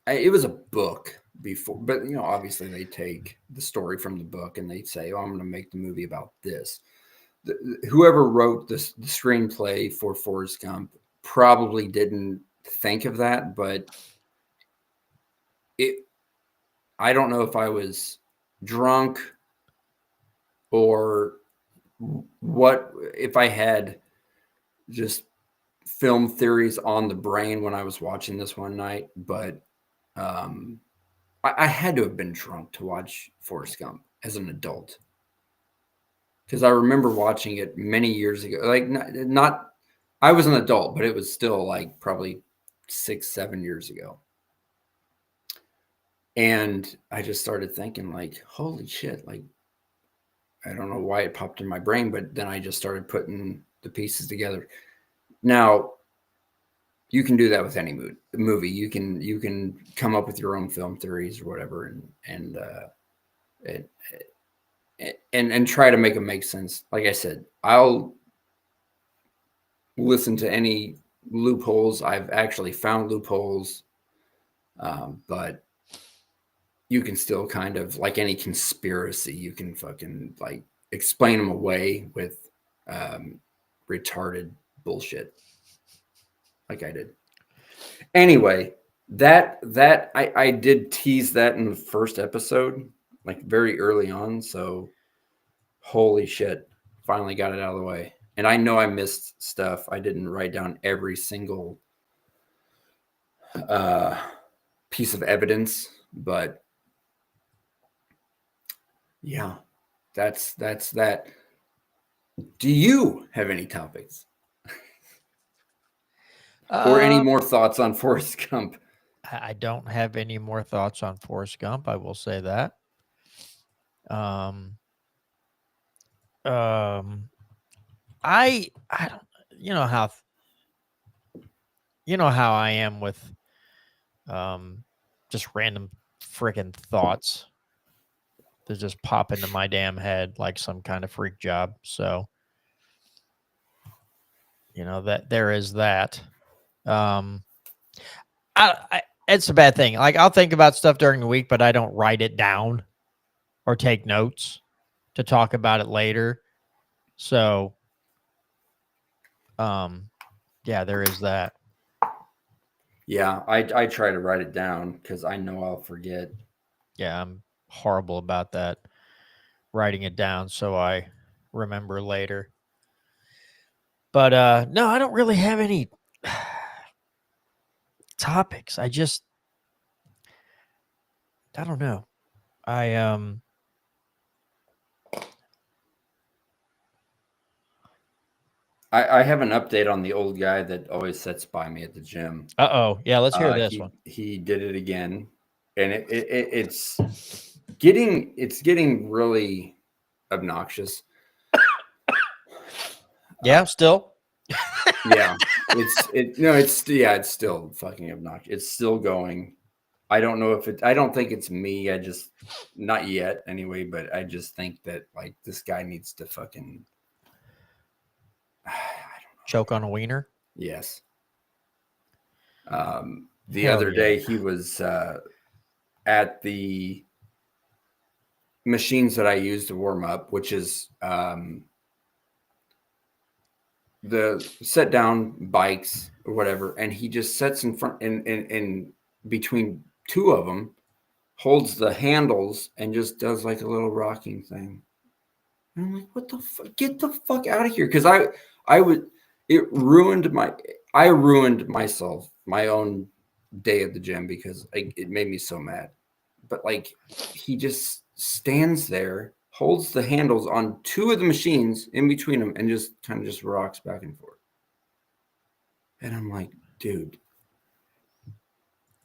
it was a book before, but obviously they take the story from the book and they say, "Oh, I'm going to make the movie about this." whoever wrote the screenplay for Forrest Gump probably didn't think of that, but I don't know if I was drunk or what, if I had just film theories on the brain when I was watching this one night, but I had to have been drunk to watch Forrest Gump as an adult. Because I remember watching it many years ago. Like, not, I was an adult, but it was still like probably 6-7 years ago. And I just started thinking, like, holy shit, like, I don't know why it popped in my brain, but then I just started putting the pieces together. Now, you can do that with any movie. You can come up with your own film theories or whatever, and try to make them make sense. Like I said, I'll listen to any loopholes. I've actually found loopholes, but you can still kind of, like any conspiracy, you can fucking like explain them away with retarded bullshit, like I did. Anyway, that I did tease that in the first episode, like very early on. So holy shit, finally got it out of the way. And I know I missed stuff. I didn't write down every single piece of evidence, but yeah, that's that. Do you have any topics? Or any more thoughts on Forrest Gump? I don't have any more thoughts on Forrest Gump. I will say that. I don't, you know how I am with just random freaking thoughts that just pop into my damn head like some kind of freak job. So that there is that. It's a bad thing. Like, I'll think about stuff during the week, but I don't write it down or take notes to talk about it later. So, yeah, there is that. Yeah, I try to write it down because I know I'll forget. Yeah, I'm horrible about that. Writing it down so I remember later. But no, I don't really have any topics. I don't know. I have an update on the old guy that always sits by me at the gym. Uh-oh. Yeah, let's hear this one. He did it again. And it's getting really obnoxious. Yeah, still. Yeah. It's still fucking obnoxious. It's still going. I don't know if I don't think it's me. I just, not yet anyway, but I just think that, like, this guy needs to fucking choke on a wiener. Yes. The Hell other yeah. day he was at the machines that I use to warm up, which is the set down bikes or whatever, and he just sets in front in between two of them, holds the handles, and just does like a little rocking thing. And I'm like, what the fuck? Get the fuck out of here! Because I ruined myself, my own day at the gym, because it made me so mad. But like, he just stands there, holds the handles on two of the machines in between them, and just kind of just rocks back and forth. And I'm like, dude,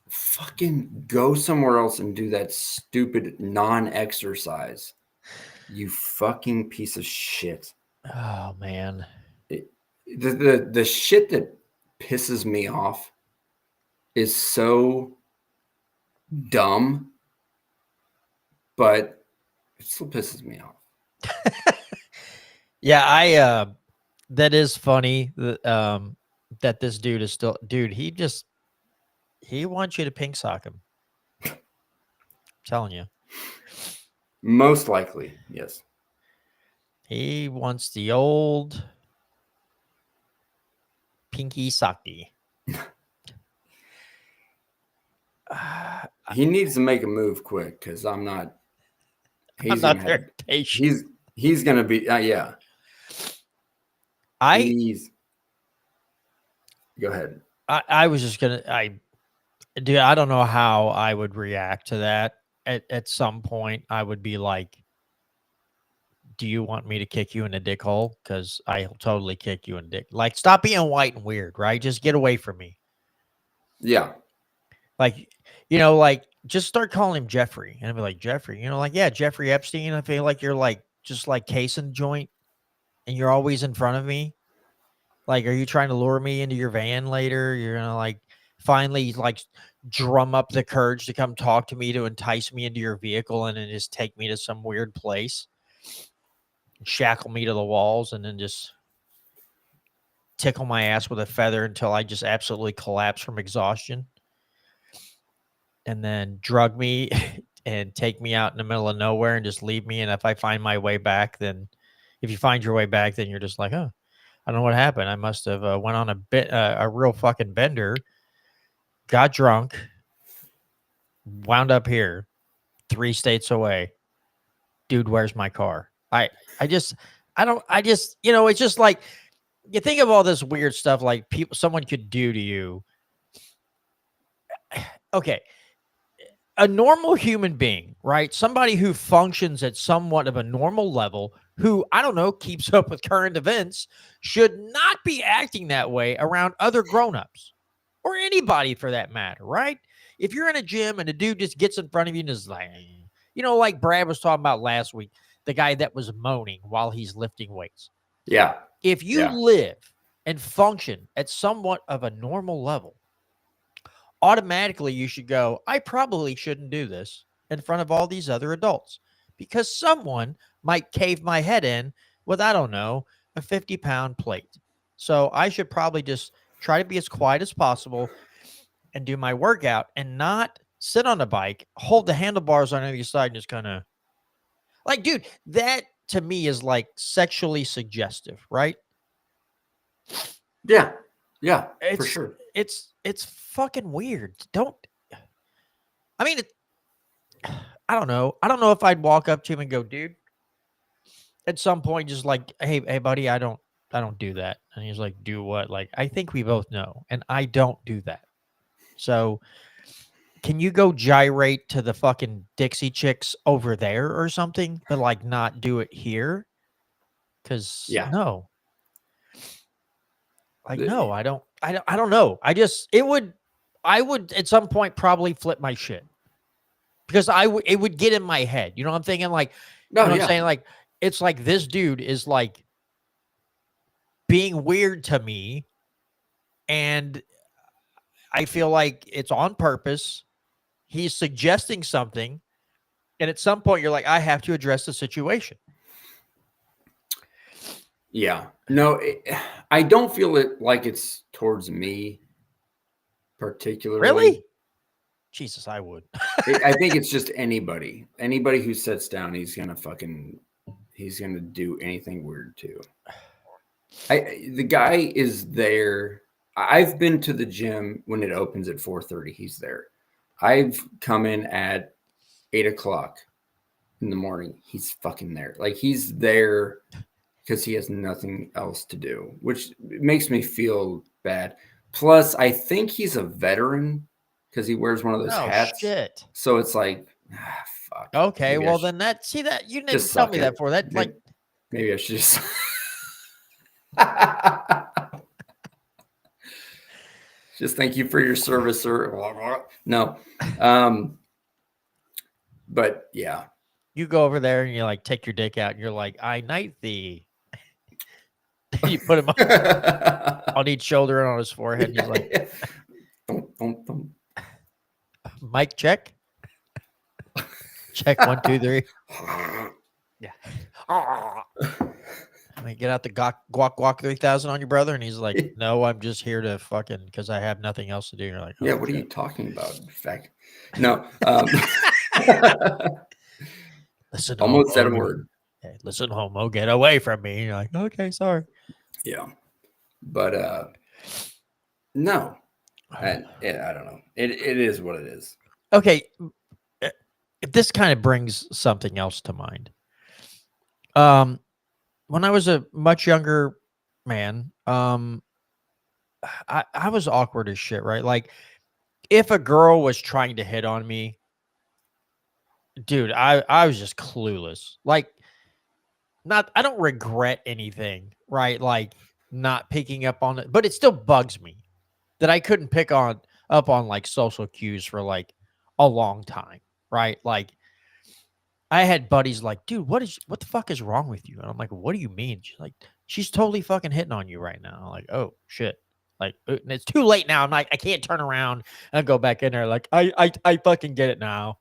fucking go somewhere else and do that stupid non-exercise. You fucking piece of shit. Oh man. The shit that pisses me off is so dumb, but it still pisses me off. Yeah, that is funny that this dude is still, he wants you to pink sock him. I'm telling you. Most likely, yes. He wants the old pinky saki. He needs to make a move quick because I'm not. I'm not there patient. He's gonna be. Yeah. Go ahead. I was just gonna. I don't know how I would react to that. At some point, I would be like, "Do you want me to kick you in the dick hole? Because I'll totally kick you in the dick. Like, stop being white and weird, right? Just get away from me." Yeah. Like, like just start calling him Jeffrey, and I'd be like, Jeffrey, like, yeah, Jeffrey Epstein. I feel like you're like just like casing joint, and you're always in front of me. Like, are you trying to lure me into your van later? You're gonna like finally like drum up the courage to come talk to me to entice me into your vehicle and then just take me to some weird place, shackle me to the walls, and then just tickle my ass with a feather until I just absolutely collapse from exhaustion. And then drug me and take me out in the middle of nowhere and just leave me. And if I find my way back, then if you find your way back, then you're just like, oh, I don't know what happened. I must have went on a real fucking bender, got drunk, wound up here 3 states away. Dude, where's my car? It's just, like, you think of all this weird stuff like someone could do to you. Okay. A normal human being, right? Somebody who functions at somewhat of a normal level, who, I don't know, keeps up with current events, should not be acting that way around other grown-ups or anybody for that matter, right? If you're in a gym and a dude just gets in front of you and is like, like Brad was talking about last week, the guy that was moaning while he's lifting weights. Yeah. If you live and function at somewhat of a normal level, automatically you should go, I probably shouldn't do this in front of all these other adults because someone might cave my head in with, I don't know, a 50-pound plate. So I should probably just try to be as quiet as possible and do my workout and not sit on a bike, hold the handlebars on either side and just kind of like, dude, that to me is like sexually suggestive, right? Yeah. Yeah, for sure. It's fucking weird. I mean, I don't know. I don't know if I'd walk up to him and go, dude, at some point, just like, hey, buddy, I don't do that. And he's like, do what? Like, I think we both know. And I don't do that. So can you go gyrate to the fucking Dixie Chicks over there or something, but like not do it here? Because no. Like, no, I don't know. I would at some point probably flip my shit because it would get in my head. You know what I'm thinking? Like, what I'm saying? Like, it's like this dude is like being weird to me. And I feel like it's on purpose. He's suggesting something. And at some point you're like, I have to address the situation. Yeah. No, I don't feel it like it's towards me particularly. Really? Jesus, I would. I think it's just anybody who sits down, he's going to do anything weird too. The guy is there. I've been to the gym when it opens at 4:30. He's there. I've come in at 8:00 in the morning. He's fucking there. Like, he's there because he has nothing else to do, which makes me feel bad. Plus, I think he's a veteran because he wears one of those hats. Shit. So it's like, fuck. Okay, well then you didn't tell me that for that. Like, maybe I should just. Just thank you for your service, sir. No, but yeah, you go over there and you like take your dick out and you're like, I knight thee. You put him on each shoulder and on his forehead. And he's like, mic check. Check 1, 2, 3. Yeah. I mean, get out the guac 3000 on your brother, and he's like, "No, I'm just here to fucking because I have nothing else to do." And you're like, "Yeah, what are you talking about?" In fact, no. Listen, almost said a word. hey, listen, homo, get away from me. You're like, okay, sorry. Yeah. But no. I don't know. It is what it is. Okay. This kind of brings something else to mind. When I was a much younger man, I was awkward as shit, right? Like, if a girl was trying to hit on me, dude, I was just clueless. Like, I don't regret anything, right? Like, not picking up on it, but it still bugs me that I couldn't pick up on like social cues for like a long time, right? Like, I had buddies like, dude, what the fuck is wrong with you? And I'm like, what do you mean? She's like, she's totally fucking hitting on you right now. I'm like, oh shit. Like, and it's too late now. I'm like, I can't turn around and go back in there. Like, I fucking get it now.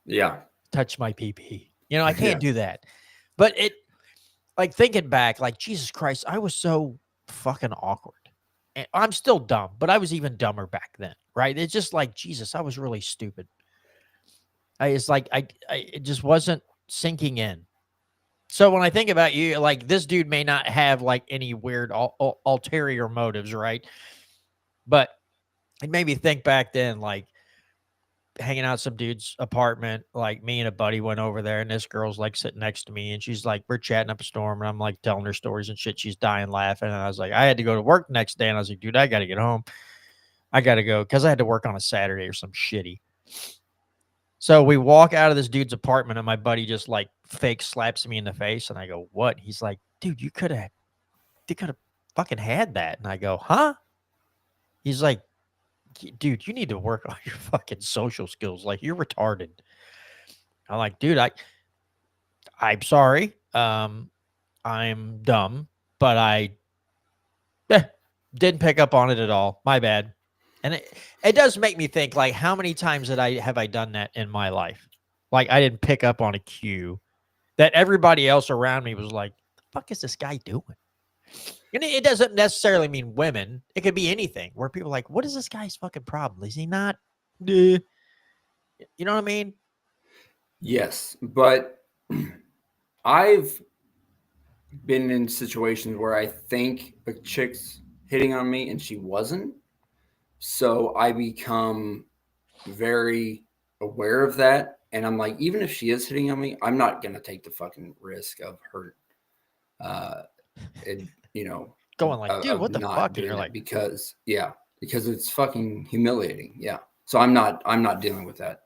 Yeah. Touch my PP. You know, I can't do that. But it, like, thinking back, like, Jesus Christ, I was so fucking awkward. And I'm still dumb, but I was even dumber back then, right? It's just like, Jesus, I was really stupid. It's like it just wasn't sinking in. So when I think about you, like, this dude may not have like any weird ulterior motives, right? But it made me think back then, like, hanging out at some dude's apartment, like me and a buddy went over there, and this girl's like sitting next to me, and she's like, we're chatting up a storm, and I'm like telling her stories and shit. She's dying laughing, and I was like, I had to go to work the next day, and I was like, dude, I got to get home. I got to go because I had to work on a Saturday or some shitty. So we walk out of this dude's apartment, and my buddy just like fake slaps me in the face, and I go, what? He's like, dude, you could have fucking had that. And I go, huh? He's like, dude, you need to work on your fucking social skills. Like, you're retarded. I'm like, dude, I'm sorry. I'm dumb, but I didn't pick up on it at all. My bad. And it does make me think, like, how many times have I done that in my life? Like, I didn't pick up on a cue that everybody else around me was like, the fuck is this guy doing? And it doesn't necessarily mean women. It could be anything where people are like, what is this guy's fucking problem? Is he not? You know what I mean? Yes, but I've been in situations where I think a chick's hitting on me and she wasn't. So I become very aware of that. And I'm like, even if she is hitting on me, I'm not going to take the fucking risk of her, going like, dude, what the fuck? And you're like, because it's fucking humiliating. Yeah. So I'm not dealing with that.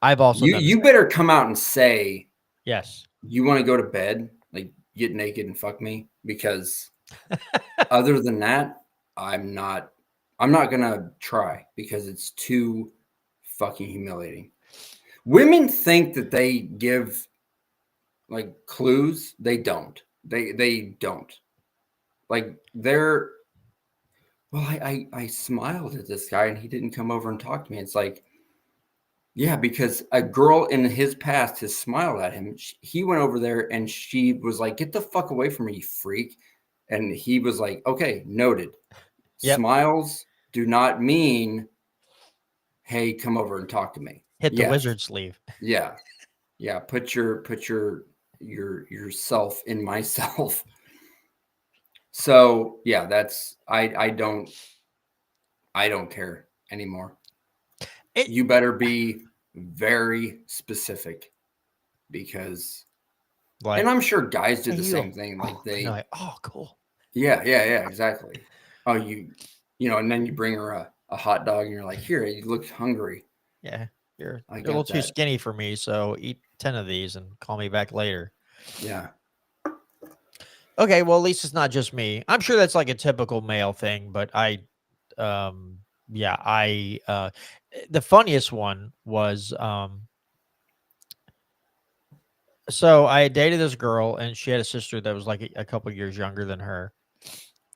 I've also you better come out and say, yes, you want to go to bed, like get naked and fuck me, because other than that, I'm not gonna try because it's too fucking humiliating. Women think that they give like clues. They don't. They don't. Like they're. Well, I smiled at this guy and he didn't come over and talk to me. It's like, yeah, because a girl in his past has smiled at him. He went over there and she was like, get the fuck away from me, you freak. And he was like, okay, noted. Yep. Smiles do not mean, hey, come over and talk to me. Hit the wizard sleeve. Yeah. Yeah. Put yourself in myself. So yeah, that's I don't care anymore. You better be very specific because, like, and I'm sure guys did the same thing. Like like, oh, cool. Yeah, exactly. Oh, you know, and then you bring her a hot dog and you're like, here, you look hungry. Yeah, you're a little too skinny for me, so eat 10 of these and call me back later. Yeah. Okay, well, at least it's not just me. I'm sure that's like a typical male thing, but the funniest one was, so I dated this girl and she had a sister that was like a couple years younger than her.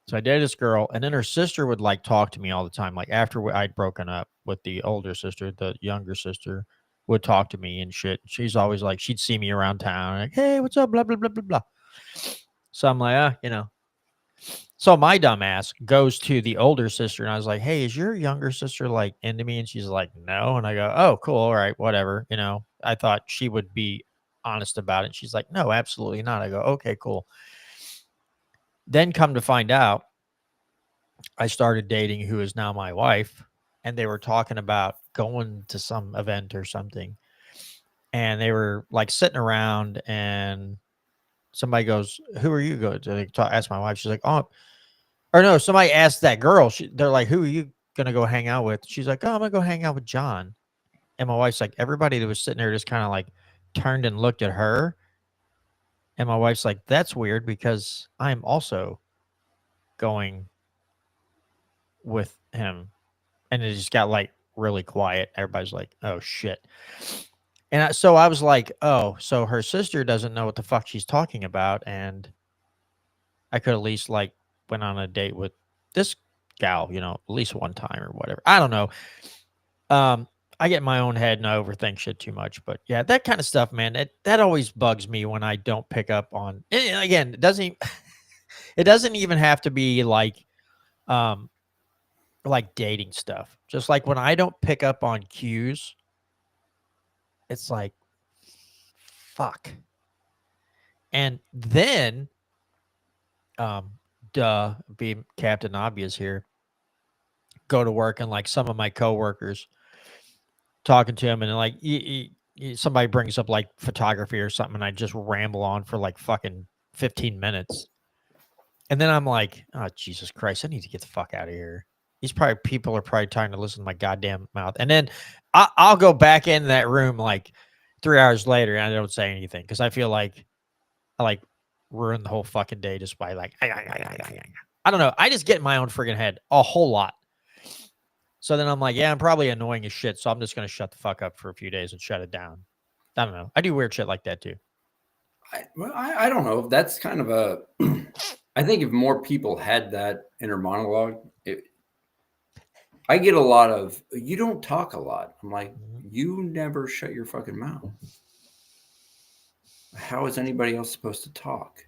So I dated this girl, and then her sister would like talk to me all the time. Like after I'd broken up with the older sister, the younger sister would talk to me and shit. She's always like, she'd see me around town, like, hey, what's up? Blah, blah, blah, blah, blah. So I'm like, So my dumb ass goes to the older sister, and I was like, hey, is your younger sister like into me? And she's like, no. And I go, oh, cool. All right, whatever. I thought she would be honest about it. She's like, no, absolutely not. I go, okay, cool. Then come to find out, I started dating who is now my wife, and they were talking about going to some event or something. And they were like sitting around, and somebody goes, who are you going to ask my wife? She's like, oh, or no, somebody asked that girl. They're like, who are you going to go hang out with? She's like, oh, I'm going to go hang out with John. And my wife's like, everybody that was sitting there just kind of like turned and looked at her. And my wife's like, that's weird because I'm also going with him. And it just got like really quiet. Everybody's like, oh shit. And so I was like, oh, so her sister doesn't know what the fuck she's talking about. And I could at least like went on a date with this gal, you know, at least one time or whatever. I don't know. I get in my own head and I overthink shit too much. But yeah, that kind of stuff, man, that always bugs me when I don't pick up on. And again, it doesn't even have to be like dating stuff. Just like when I don't pick up on cues, it's like, fuck. And then, being Captain Obvious here, go to work and like some of my coworkers talking to him and like somebody brings up like photography or something and I just ramble on for like fucking 15 minutes. And then I'm like, oh, Jesus Christ, I need to get the fuck out of here. People are probably trying to listen to my goddamn mouth. And then I'll go back in that room like 3 hours later and I don't say anything because I feel like I like ruin the whole fucking day just by like, I don't know. I just get in my own friggin' head a whole lot. So then I'm like, yeah, I'm probably annoying as shit. So I'm just going to shut the fuck up for a few days and shut it down. I don't know. I do weird shit like that too. I don't know. That's kind of a, I think if more people had that inner monologue, I get a lot of, you don't talk a lot. I'm like, you never shut your fucking mouth. How is anybody else supposed to talk?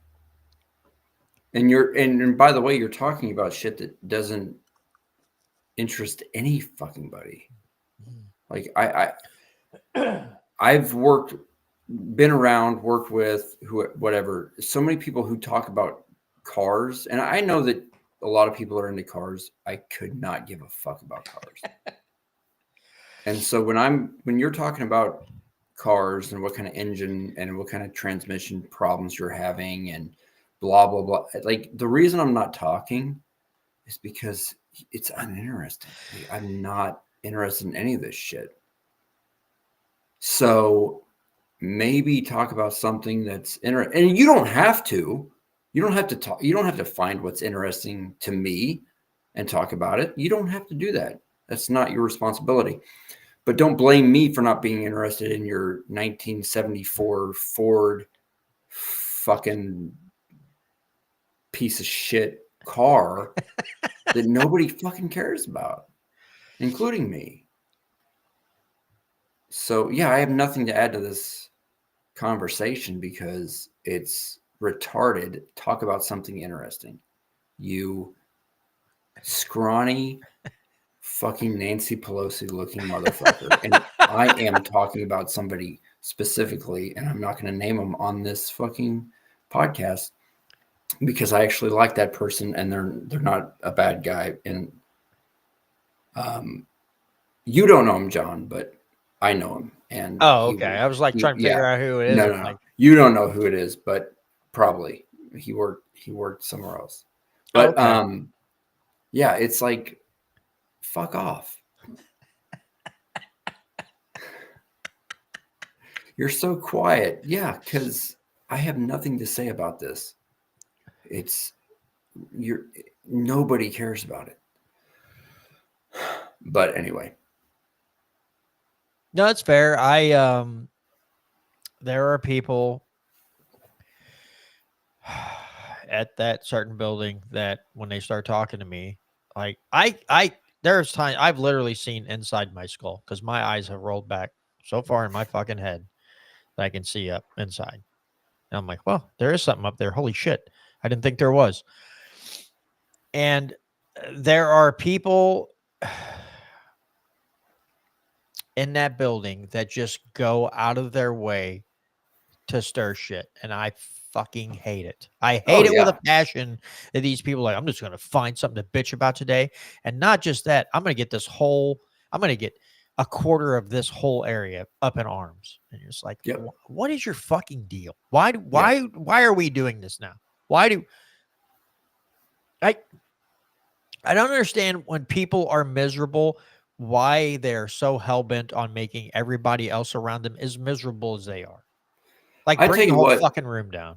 And by the way, you're talking about shit that doesn't interest any fucking buddy. Like I've been around, worked with whatever. So many people who talk about cars, and I know that a lot of people are into cars. I could not give a fuck about cars. And so when you're talking about cars and what kind of engine and what kind of transmission problems you're having and blah blah blah, like the reason I'm not talking is because it's uninteresting. Like, I'm not interested in any of this shit. So maybe talk about something that's interesting. And you don't have to. You don't have to talk. You don't have to find what's interesting to me and talk about it. You don't have to do that. That's not your responsibility. But don't blame me for not being interested in your 1974 Ford fucking piece of shit car that nobody fucking cares about, including me. So yeah, I have nothing to add to this conversation because it's retarded. Talk about something interesting. You scrawny fucking Nancy Pelosi looking motherfucker. And I am talking about somebody specifically, and I'm not going to name them on this fucking podcast because I actually like that person and they're not a bad guy. And you don't know him, John, but I know him. And oh, okay. I was like trying to figure out who it is. No, like, you don't know who it is, but probably he worked somewhere else. But okay. Yeah, it's like, fuck off. You're so quiet. Yeah, because I have nothing to say about this. Nobody cares about it. But anyway. No, it's fair. There are people at that certain building that when they start talking to me, like there's time I've literally seen inside my skull because my eyes have rolled back so far in my fucking head that I can see up inside. And I'm like, well, there is something up there. Holy shit. I didn't think there was. And there are people in that building that just go out of their way to stir shit, and I fucking hate it. I hate Oh, it with yeah. a passion that these people are like, I'm just going to find something to bitch about today. And not just that, I'm going to get a quarter of this whole area up in arms. And you're just like, Yep. what is your fucking deal? Why are we doing this now? I don't understand when people are miserable, why they're so hell-bent on making everybody else around them as miserable as they are. Like, I bring tell the you whole what. fucking room down.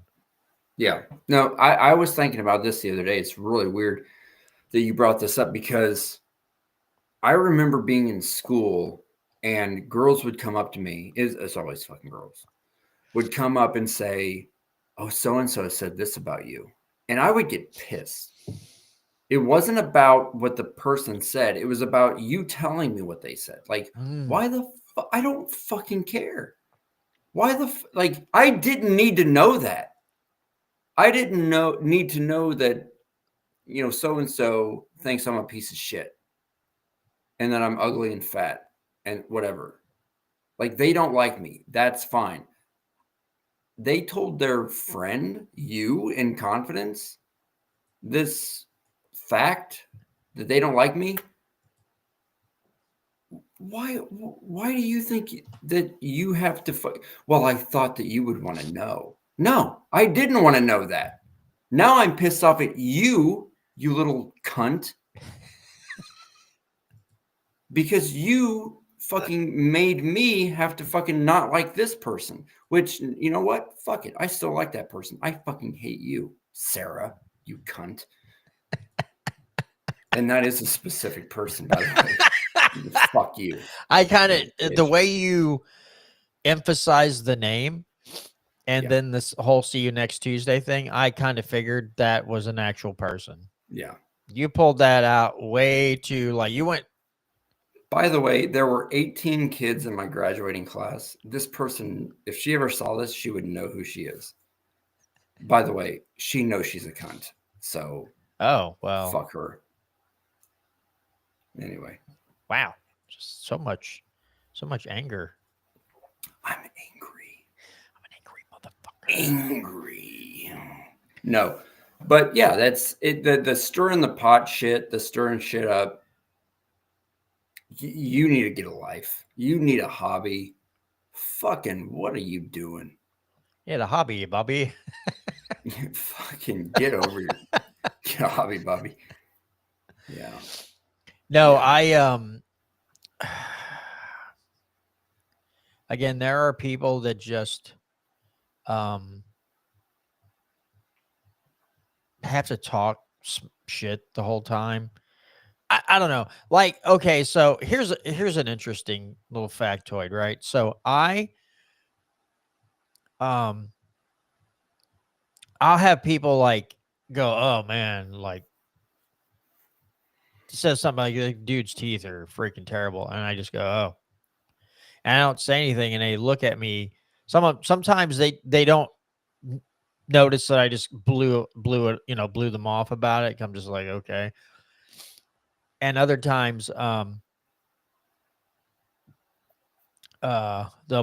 Yeah. No, I was thinking about this the other day. It's really weird that you brought this up because I remember being in school and girls would come up to me. It's always fucking girls would come up and say, "Oh, so-and-so said this about you." And I would get pissed. It wasn't about what the person said. It was about you telling me what they said. Like, why the fuck? I don't fucking care. Why the like? I didn't need to know that. I didn't need to know that, so and so thinks I'm a piece of shit, and that I'm ugly and fat and whatever. Like, they don't like me. That's fine. They told their friend, you, in confidence, this fact that they don't like me. Why do you think that you have to well, I thought that you would want to know. No, I didn't want to know that. Now I'm pissed off at you, you little cunt, because you fucking made me have to fucking not like this person, which, you know what? Fuck it. I still like that person. I fucking hate you, Sarah, you cunt. And that is a specific person, by the way. Fuck you. I kind of, the way you emphasize the name and then this whole see you next Tuesday thing, I kind of figured that was an actual person. Yeah. You pulled that out way too, like, you went. By the way, there were 18 kids in my graduating class. This person, if she ever saw this, she would know who she is. By the way, she knows she's a cunt. So, oh, well, fuck her. Anyway. Wow. Just so much anger. I'm angry. I'm an angry motherfucker. Angry. No. But yeah, that's it. The stirring the pot shit, the stirring shit up. You need to get a life. You need a hobby. Fucking, what are you doing? Yeah, the hobby, Bobby. Fucking get over your get a hobby, Bobby. Yeah. No, again, there are people that just have to talk shit the whole time. I don't know. Like, okay, so here's an interesting little factoid, right? So I'll have people like go, "Oh man, like," says something like, "Dude's teeth are freaking terrible," and I just go, "Oh," and I don't say anything, and they look at me. Sometimes they don't notice that I just blew it, blew them off about it. I'm just like, okay. And other times, they'll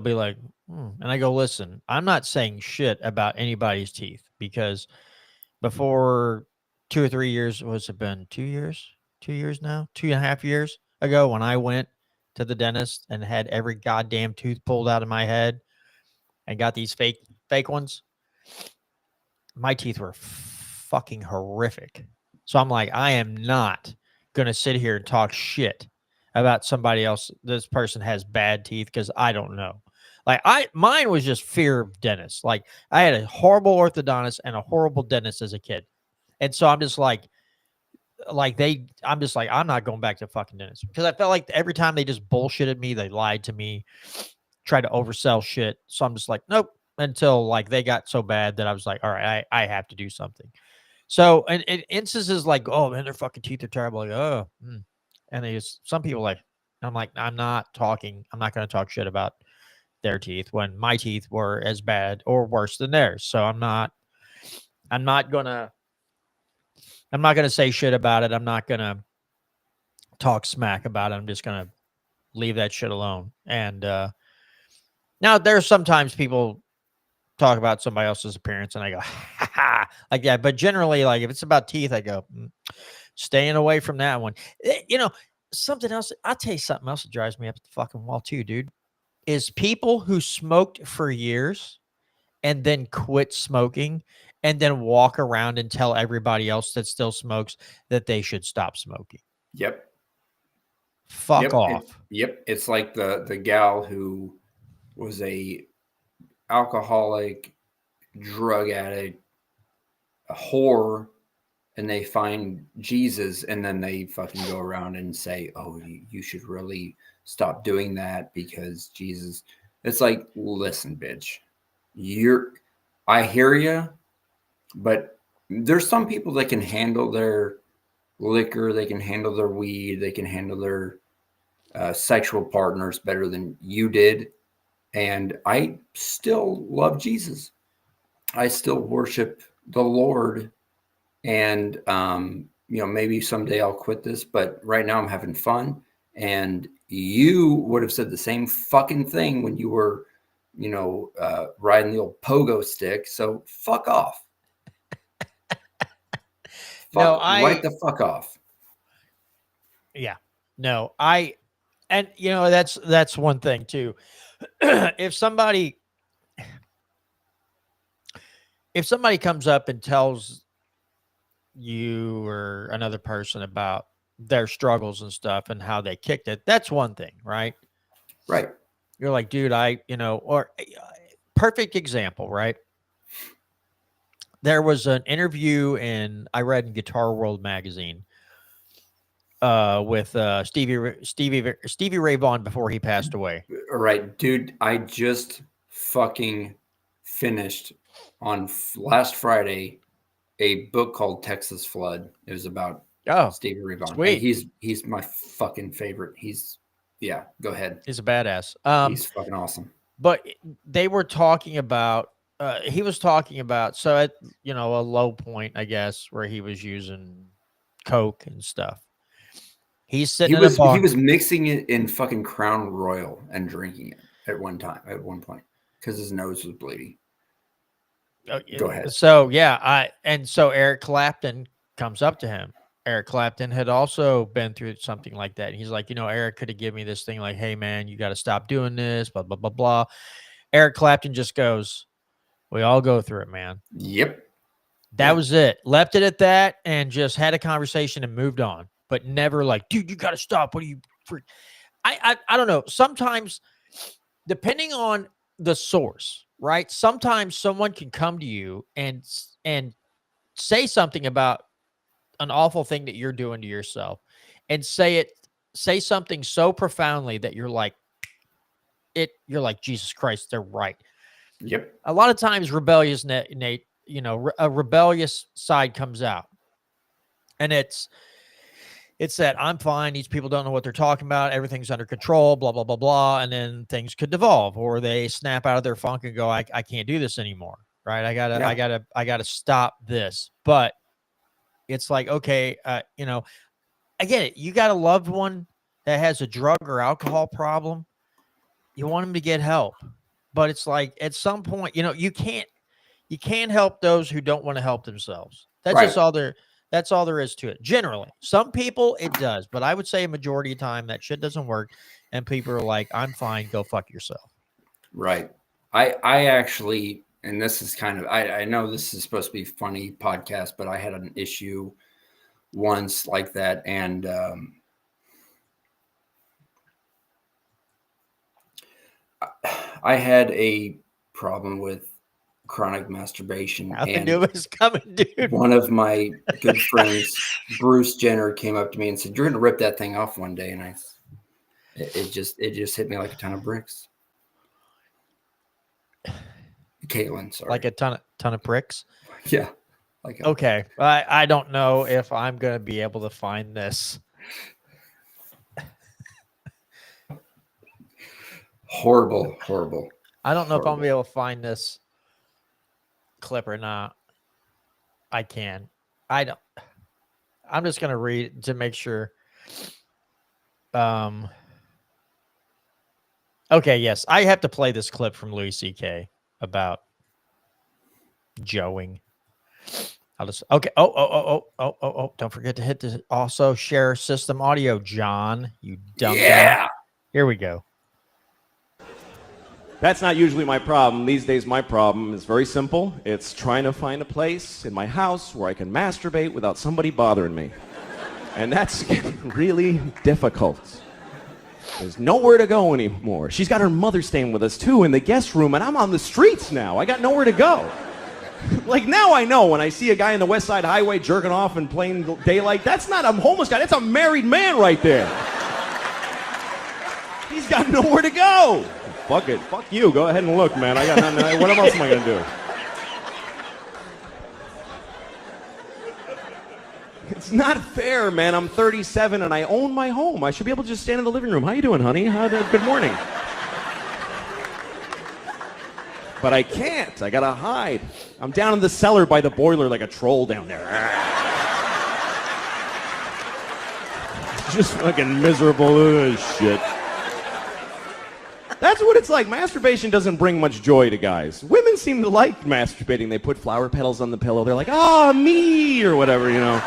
be like, and I go, listen, I'm not saying shit about anybody's teeth, because before 2 or 3 years, what's it been? 2 years? 2 years now? 2.5 years ago, when I went to the dentist and had every goddamn tooth pulled out of my head and got these fake ones, my teeth were fucking horrific. So I'm like, I am not going to sit here and talk shit about somebody else. This person has bad teeth, because I don't know. Like, mine was just fear of dentists. Like, I had a horrible orthodontist and a horrible dentist as a kid. And so I'm just like I'm not going back to fucking dentist, because I felt like every time they just bullshitted me, they lied to me, tried to oversell shit. So I'm just like, nope, until like they got so bad that I was like, all right, I have to do something. So, and instances like, oh man, their fucking teeth are terrible. Like, oh, and some people like, I'm like, I'm not going to talk shit about their teeth when my teeth were as bad or worse than theirs. So I'm not gonna say shit about it. I'm not gonna talk smack about it. I'm just gonna leave that shit alone. And now there's sometimes people talk about somebody else's appearance and I go, ha, ha, like that. But generally, like if it's about teeth, I go, staying away from that one. You know, something else, I'll tell you something else that drives me up the fucking wall too, dude, is people who smoked for years and then quit smoking and then walk around and tell everybody else that still smokes that they should stop smoking. Yep. Fuck off. It's like the gal who was a alcoholic, drug addict, a whore, and they find Jesus, and then they fucking go around and say, "Oh, you should really stop doing that because Jesus." It's like, listen, bitch, I hear you, but there's some people that can handle their liquor, they can handle their weed, they can handle their sexual partners better than you did. And I still love Jesus. I still worship the Lord. And, maybe someday I'll quit this, but right now I'm having fun. And you would have said the same fucking thing when you were, riding the old pogo stick. So fuck off. Right the fuck off. Yeah. No, and that's one thing too. If somebody comes up and tells you or another person about their struggles and stuff and how they kicked it, that's one thing, right? Right. You're like, dude, or perfect example, right? There was an interview I read in Guitar World magazine with Stevie Ray Vaughan before he passed away. All right, dude, I just fucking finished on last Friday a book called Texas Flood. It was about Stevie Ray Vaughan. Sweet. He's my fucking favorite. Go ahead. He's a badass. He's fucking awesome. But they were talking about he was talking about, so at a low point, I guess, where he was using coke and stuff. He's sitting in a bar. He was mixing it in fucking Crown Royal and drinking it at one point because his nose was bleeding. Go ahead. So so Eric Clapton comes up to him. Eric Clapton had also been through something like that. And he's like, Eric could have given me this thing like, hey man, you got to stop doing this, blah, blah, blah, blah. Eric Clapton just goes, we all go through it, man. Yep. That was it. Left it at that and just had a conversation and moved on. But never like, dude, you got to stop. What are you freak? I don't know. Sometimes, depending on the source, right? Sometimes someone can come to you and say something about an awful thing that you're doing to yourself and say something so profoundly that you're like, Jesus Christ, they're right. Yep. A lot of times rebellious, Nate, a rebellious side comes out and it's that I'm fine. These people don't know what they're talking about. Everything's under control, blah, blah, blah, blah. And then things could devolve or they snap out of their funk and go, I can't do this anymore. Right. I gotta stop this. But it's like, okay, I get it. You got a loved one that has a drug or alcohol problem. You want them to get help, but it's like at some point, you can't help those who don't want to help themselves. That's right. just all there. That's all there is to it. Generally, some people it does, but I would say a majority of the time that shit doesn't work, and people are like, "I'm fine, go fuck yourself." Right. I actually, and this is kind of, I know this is supposed to be a funny podcast, but I had an issue once like that, and I had a problem with chronic masturbation. I knew it was coming, dude. One of my good friends, Bruce Jenner, came up to me and said, "You're going to rip that thing off one day." And it just hit me like a ton of bricks. Caitlin, sorry. Like a ton of bricks? Yeah. Okay. I don't know if I'm going to be able to find this. Horrible. I don't know if I'm going to be able to find this clip or not. I can. I don't. I'm just going to read to make sure. Okay, yes. I have to play this clip from Louis C.K. about Joeing. I'll just okay. Oh! Don't forget to hit this. Also share system audio, John. You dumb. Yeah. Here we go. That's not usually my problem. These days, my problem is very simple. It's trying to find a place in my house where I can masturbate without somebody bothering me. And that's really difficult. There's nowhere to go anymore. She's got her mother staying with us, too, in the guest room, and I'm on the streets now. I got nowhere to go. Like, now I know when I see a guy in the West Side Highway jerking off in plain daylight, that's not a homeless guy. That's a married man right there. He's got nowhere to go. Fuck it. Fuck you. Go ahead and look, man. I got nothing. What else am I going to do? It's not fair, man. I'm 37 and I own my home. I should be able to just stand in the living room. How you doing, honey? Good morning. But I can't. I got to hide. I'm down in the cellar by the boiler like a troll down there. Just fucking miserable as shit. That's what it's like. Masturbation doesn't bring much joy to guys. Women seem to like masturbating. They put flower petals on the pillow. They're like, oh, me, or whatever, you know.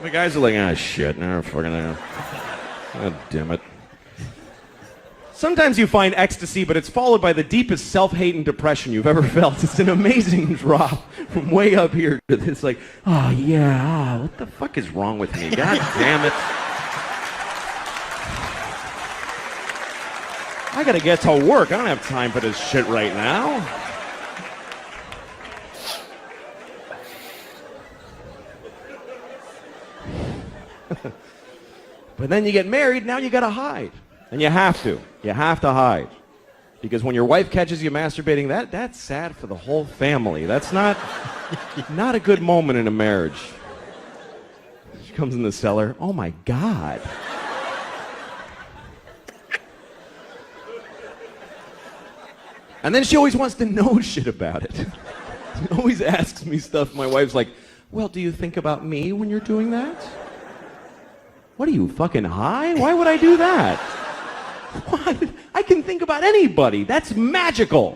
The guys are like, ah, shit. Nah, fucking, God damn it. Sometimes you find ecstasy, but it's followed by the deepest self-hate and depression you've ever felt. It's an amazing drop from way up here to this, like, oh, yeah, what the fuck is wrong with me? God damn it. I gotta get to work. I don't have time for this shit right now. But then you get married, now you gotta hide. And you have to. You have to hide. Because when your wife catches you masturbating, that's sad for the whole family. That's not a good moment in a marriage. She comes in the cellar. Oh my God. And then she always wants to know shit about it. She always asks me stuff. My wife's like, well, do you think about me when you're doing that? What are you, fucking high? Why would I do that? What? I can think about anybody. That's magical.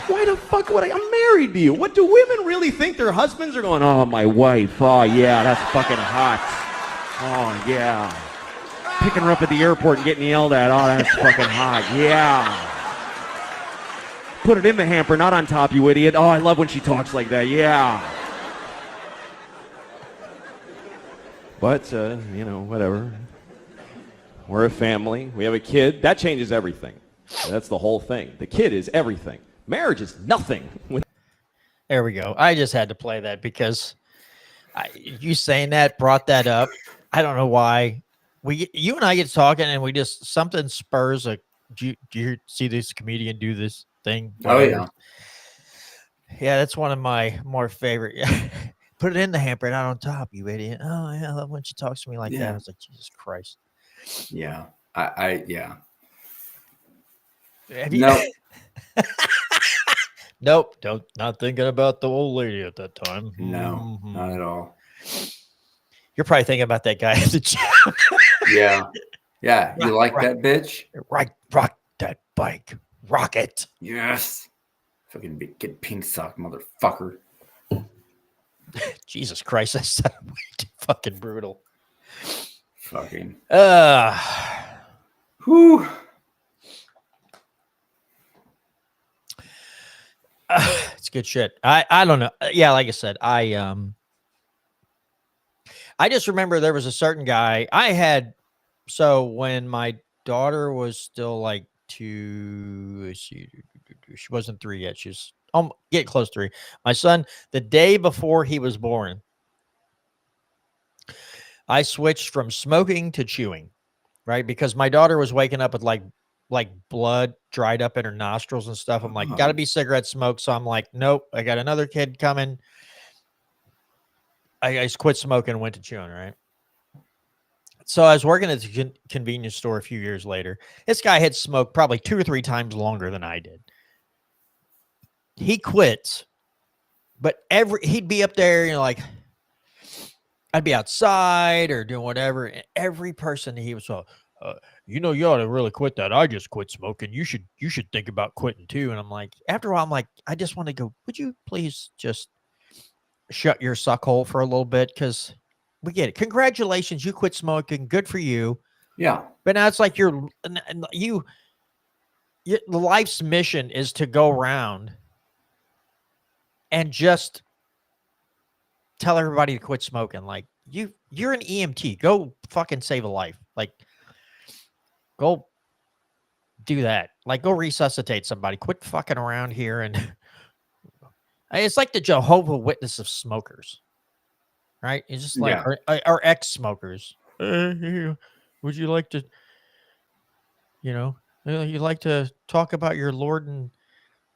Why the fuck would I? I'm married to you. What do women really think their husbands are going, oh, my wife. Oh, yeah, that's fucking hot. Oh, yeah. Picking her up at the airport and getting yelled at. Oh, that's fucking hot. Yeah. Put it in the hamper, not on top, you idiot. Oh, I love when she talks like that. Yeah. But, you know, whatever. We're a family. We have a kid. That changes everything. That's the whole thing. The kid is everything. Marriage is nothing. There we go. I just had to play that because you saying that brought that up. I don't know why. You and I get talking and we just, something spurs a, do you see this comedian do this thing? Oh, yeah. Yeah, that's one of my more favorite. Put it in the hamper, not on top, you idiot. Oh, yeah, I love when she talks to me like that. I was like, Jesus Christ. Yeah. Yeah. Have you, No. Nope. Not thinking about the old lady at that time. No, not at all. You're probably thinking about that guy at the gym. Yeah. Yeah. You like that bitch? Rock that bike. Rock it. Yes. Fucking get pink sock, motherfucker. Jesus Christ, that's way too fucking brutal. Fucking. Whew. It's good shit. I don't know. Yeah, like I said, I just remember there was a certain guy I had. So when my daughter was still like 2, she wasn't 3 yet. She's getting close to 3. My son, the day before he was born, I switched from smoking to chewing, right? Because my daughter was waking up with like blood dried up in her nostrils and stuff. I'm like, gotta be cigarette smoke. So I'm like, nope, I got another kid coming. I quit smoking and went to chewing, right? So I was working at the convenience store a few years later. This guy had smoked probably 2 or 3 times longer than I did. He quits, but he'd be up there, you know, like I'd be outside or doing whatever. And every person he was so, you ought to really quit that. I just quit smoking. You should think about quitting too. And I'm like, after a while, I'm like, I just want to go, would you please just shut your suck hole for a little bit? Because we get it. Congratulations, you quit smoking. Good for you. Yeah. But now it's like the life's mission is to go around and just tell everybody to quit smoking. Like you're an EMT. Go fucking save a life. Like go do that. Like go resuscitate somebody. Quit fucking around here. And it's like the Jehovah's Witness of smokers, right? It's just like our ex-smokers. Would you like to, you'd like to talk about your Lord and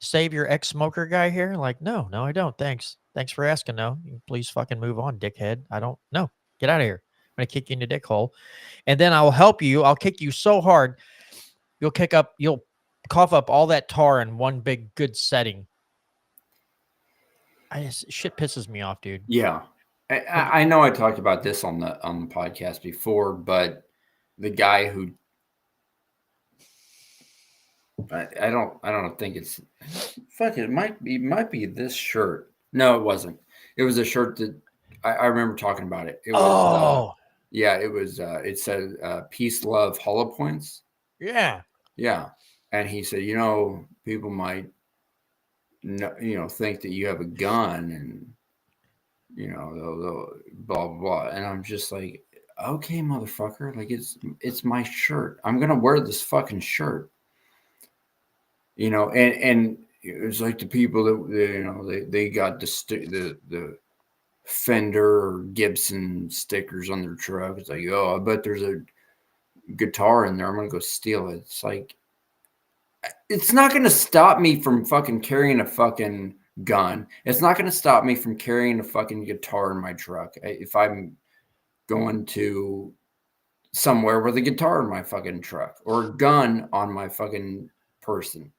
Savior ex-smoker guy here? Like, no, I don't. Thanks for asking. No, please fucking move on, dickhead. I don't know. Get out of here. I'm gonna kick you in the dick hole, and then I'll help you. I'll kick you so hard, you'll cough up all that tar in one big good setting. Shit pisses me off, dude. Yeah. I know I talked about this on the podcast before, but the guy who I don't think it's fuck it. It might be this shirt. No, it wasn't. It was a shirt that I remember talking about it. It was it was it said peace, love, hollow points. Yeah. Yeah. And he said, people might think that you have a gun and they'll blah blah blah. And I'm just like, okay, motherfucker, like it's my shirt. I'm gonna wear this fucking shirt. And it was like the people that they got the Fender or Gibson stickers on their truck. It's like, oh, I bet there's a guitar in there. I'm gonna go steal it. It's like, it's not gonna stop me from fucking carrying a fucking gun. It's not gonna stop me from carrying a fucking guitar in my truck if I'm going to somewhere with a guitar in my fucking truck or a gun on my fucking person.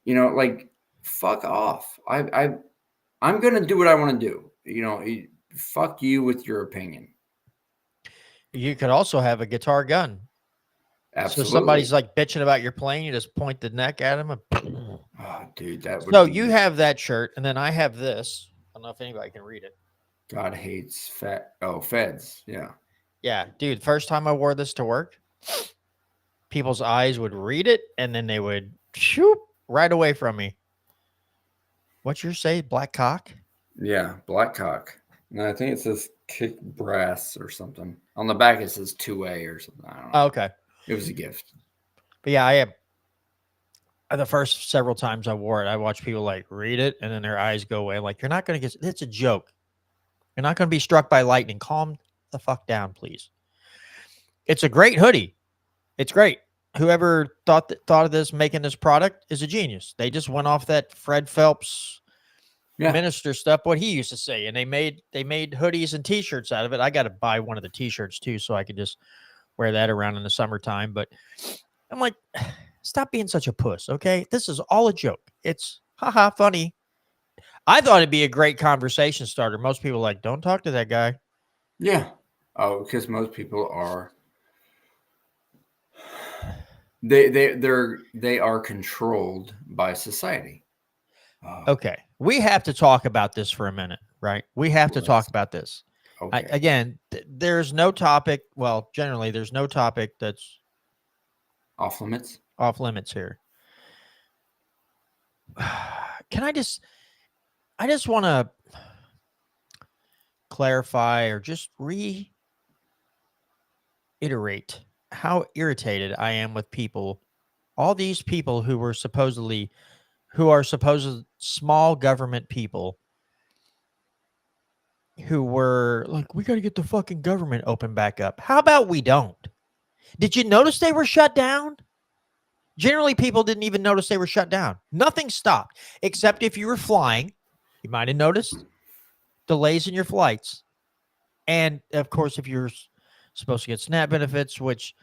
Like, fuck off. I'm gonna do what I want to do. Fuck you with your opinion. You could also have a guitar gun. Absolutely. So somebody's like bitching about your plane, you just point the neck at him. Oh, dude, that would. So you have that shirt, and then I have this. I don't know if anybody can read it. God hates feds. Yeah. Yeah, dude. First time I wore this to work, people's eyes would read it, and then they would shoot right away from me. What's your say? Black cock? Yeah, black cock. No, I think it says kick brass or something. On the back it says 2A or something. I don't know. Oh, okay. It was a gift. But yeah, I have the first several times I wore it, I watched people like read it and then their eyes go away. Like, you're not going to get, it's a joke. You're not going to be struck by lightning. Calm the fuck down, please. It's a great hoodie. It's great. Whoever thought of this, making this product, is a genius. They just went off that Fred Phelps minister stuff, what he used to say, and they made hoodies and t-shirts out of it. I got to buy one of the t-shirts too, so I could just wear that around in the summertime. But I'm like, stop being such a puss, okay? This is all a joke. It's haha funny. I thought it'd be a great conversation starter. Most people are like, don't talk to that guy. Yeah. Oh, because most people are they are controlled by society. Okay. We have to talk about this for a minute, right? We have to talk about this. Okay. Again, there's no topic. Well, generally, there's no topic that's off limits. Off limits here. Can I just want to clarify or just reiterate how irritated I am with people, all these people who are supposed small government people who were like, we got to get the fucking government open back up. How about we don't? Did you notice they were shut down? Generally, people didn't even notice they were shut down. Nothing stopped, except if you were flying. You might have noticed delays in your flights. And, of course, if you're supposed to get SNAP benefits, which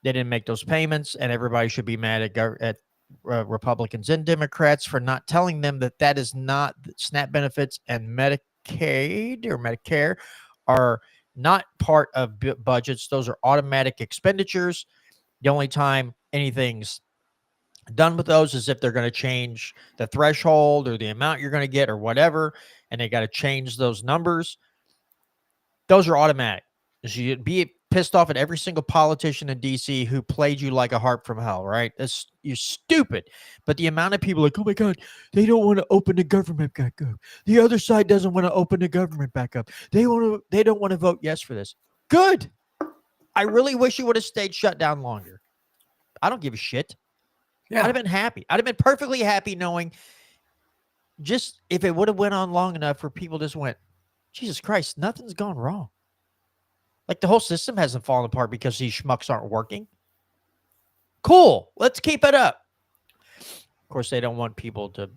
they didn't make those payments, and everybody should be mad at Republicans and Democrats for not telling them that is not SNAP benefits and Medicaid or Medicare are not part of budgets. Those are automatic expenditures. The only time anything's done with those is if they're going to change the threshold or the amount you're going to get or whatever, and they got to change those numbers. Those are automatic. So you'd be pissed off at every single politician in DC who played you like a harp from hell, right? You're stupid. But the amount of people like, oh my God, they don't want to open the government back up. The other side doesn't want to open the government back up. They don't want to vote yes for this. Good. I really wish you would have stayed shut down longer. I don't give a shit. Yeah. I'd have been happy. I'd have been perfectly happy knowing just if it would have went on long enough where people just went, Jesus Christ, nothing's gone wrong. Like the whole system hasn't fallen apart because these schmucks aren't working. Cool. Let's keep it up. Of course, they don't want people to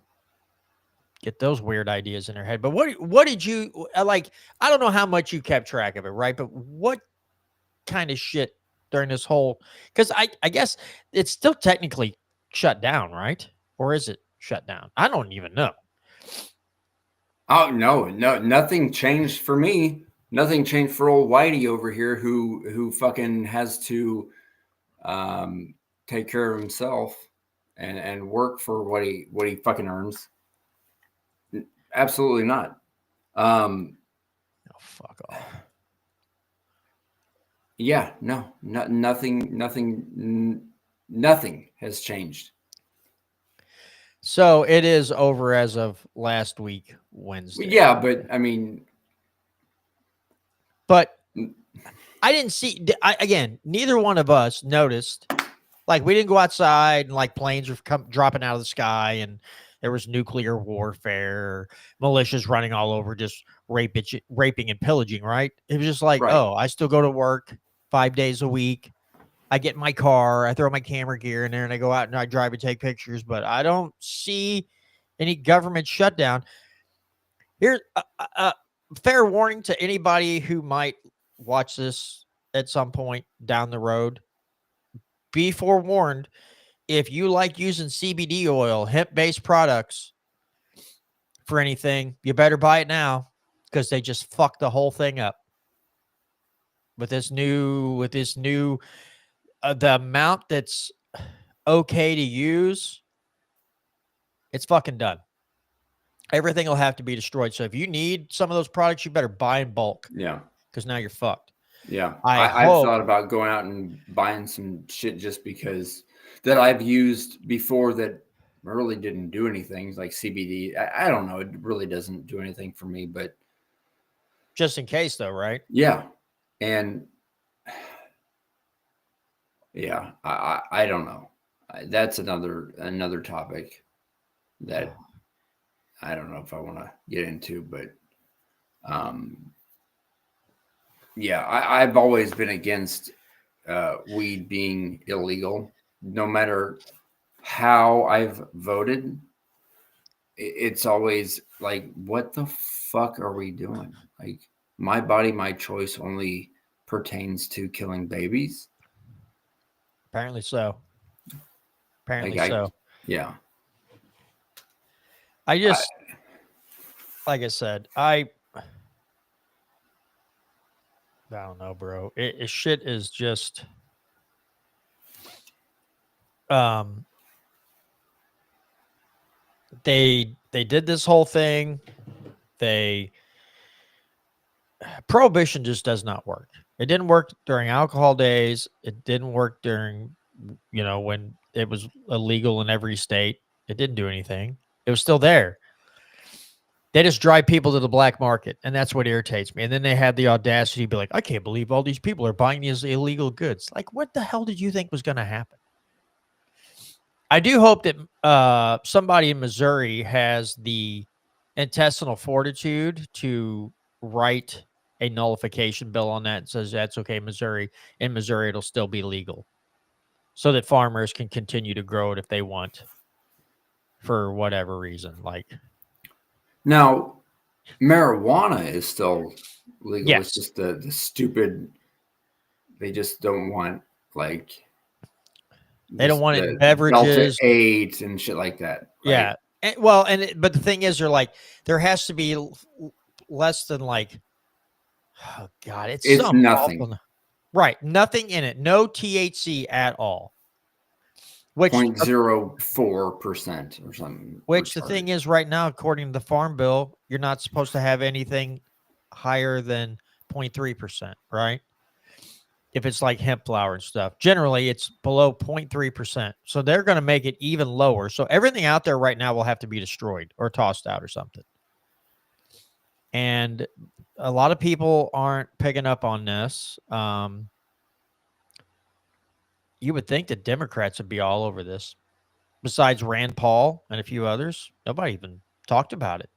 get those weird ideas in their head. But what did you like? I don't know how much you kept track of it, right? But what kind of shit during this whole, because I guess it's still technically shut down, right? Or is it shut down? I don't even know. Oh no, nothing changed for me. Nothing changed for old Whitey over here who fucking has to take care of himself and work for what he fucking earns. Absolutely not. Oh, fuck off. Yeah, nothing has changed. So it is over as of last week, Wednesday. Yeah, but I mean, but I didn't see. Again, neither one of us noticed. Like we didn't go outside and like planes were dropping out of the sky and there was nuclear warfare, militias running all over, just raping and pillaging. Right? It was just like, right. Oh, I still go to work 5 days a week. I get in my car, I throw my camera gear in there, and I go out and I drive and take pictures. But I don't see any government shutdown. Here's a fair warning to anybody who might watch this at some point down the road. Be forewarned, if you like using CBD oil, hemp-based products for anything, you better buy it now because they just fucked the whole thing up. With this new the amount that's okay to use, it's fucking done. Everything will have to be destroyed. So if you need some of those products, you better buy in bulk. Yeah. Because now you're fucked. Yeah. I've thought about going out and buying some shit just because that I've used before that really didn't do anything, like CBD. I don't know. It really doesn't do anything for me, but just in case though, right? Yeah. And yeah, I don't know. That's another topic that I don't know if I want to get into, but yeah, I've always been against weed being illegal, no matter how I've voted. It's always like, what the fuck are we doing? Like, my body, my choice only pertains to killing babies. Apparently so. Apparently Like so. Yeah. Like I said, I don't know, bro. It shit is just they did this whole thing. Prohibition just does not work. It didn't work during alcohol days. It didn't work during, when it was illegal in every state. It didn't do anything. It was still there. They just drive people to the black market, and that's what irritates me. And then they have the audacity to be like, I can't believe all these people are buying these illegal goods. Like, what the hell did you think was going to happen? I do hope that somebody in Missouri has the intestinal fortitude to write a nullification bill on that and says that's okay. In Missouri, it'll still be legal so that farmers can continue to grow it if they want for whatever reason. Like, now, marijuana is still legal. Yes. It's just the stupid. They just don't want they don't want it in beverages, Delta 8 and shit like that. Right? Yeah. But the thing is, there has to be less than Oh God, it's It's some nothing. awful. Right, nothing in it. No THC at all. Which 0.04% or something. Which the retarded. thing is, right now, according to the Farm Bill, you're not supposed to have anything higher than 0.3%, right? If it's like hemp flower and stuff, generally it's below 0.3%. So they're going to make it even lower. So everything out there right now will have to be destroyed or tossed out or something. And a lot of people aren't picking up on this. You would think that Democrats would be all over this. Besides Rand Paul and a few others, nobody even talked about it.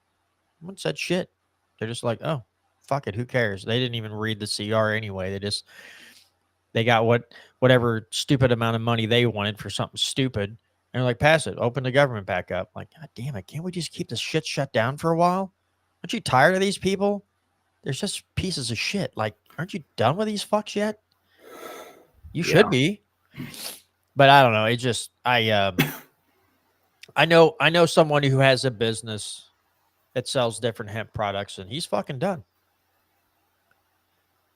No one said shit. They're just like, oh, fuck it. Who cares? They didn't even read the CR anyway. They got whatever stupid amount of money they wanted for something stupid. And they're like, pass it. Open the government back up. Like, God damn it. Can't we just keep this shit shut down for a while? Aren't you tired of these people? They're just pieces of shit. Like, aren't you done with these fucks yet? You should be. But I don't know. It just I know someone who has a business that sells different hemp products, and he's fucking done.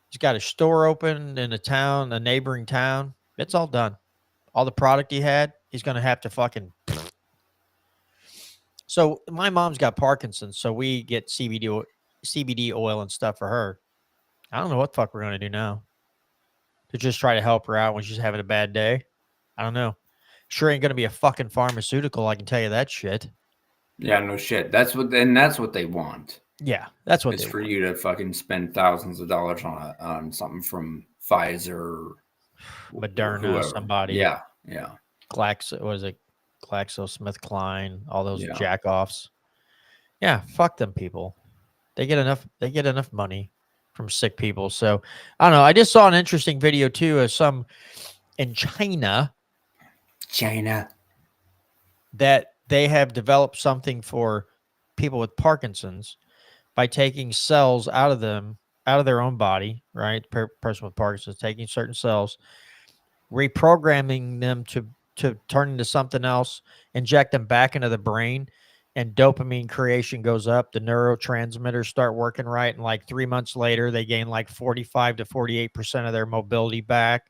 He's got a store open in a neighboring town. It's all done. All the product he had, he's going to have to fucking. So my mom's got Parkinson's, so we get CBD oil and stuff for her. I don't know what the fuck we're going to do now. To just try to help her out when she's having a bad day. I don't know. Sure ain't going to be a fucking pharmaceutical, I can tell you that shit. Yeah, no shit. That's what they want. Yeah, that's what it's they for want. you to fucking spend thousands of dollars on something from Pfizer, Moderna, whoever. somebody. Yeah. GlaxoSmithKline, all those Yeah. jackoffs. Yeah, fuck them people. They get enough money from sick people. So I don't know. I just saw an interesting video too of some in China that they have developed something for people with Parkinson's by taking cells out of their own body, right? Person with Parkinson's taking certain cells, reprogramming them to turn into something else, inject them back into the brain, and dopamine creation goes up. The neurotransmitters start working right, and like 3 months later, they gain like 45 to 48% of their mobility back.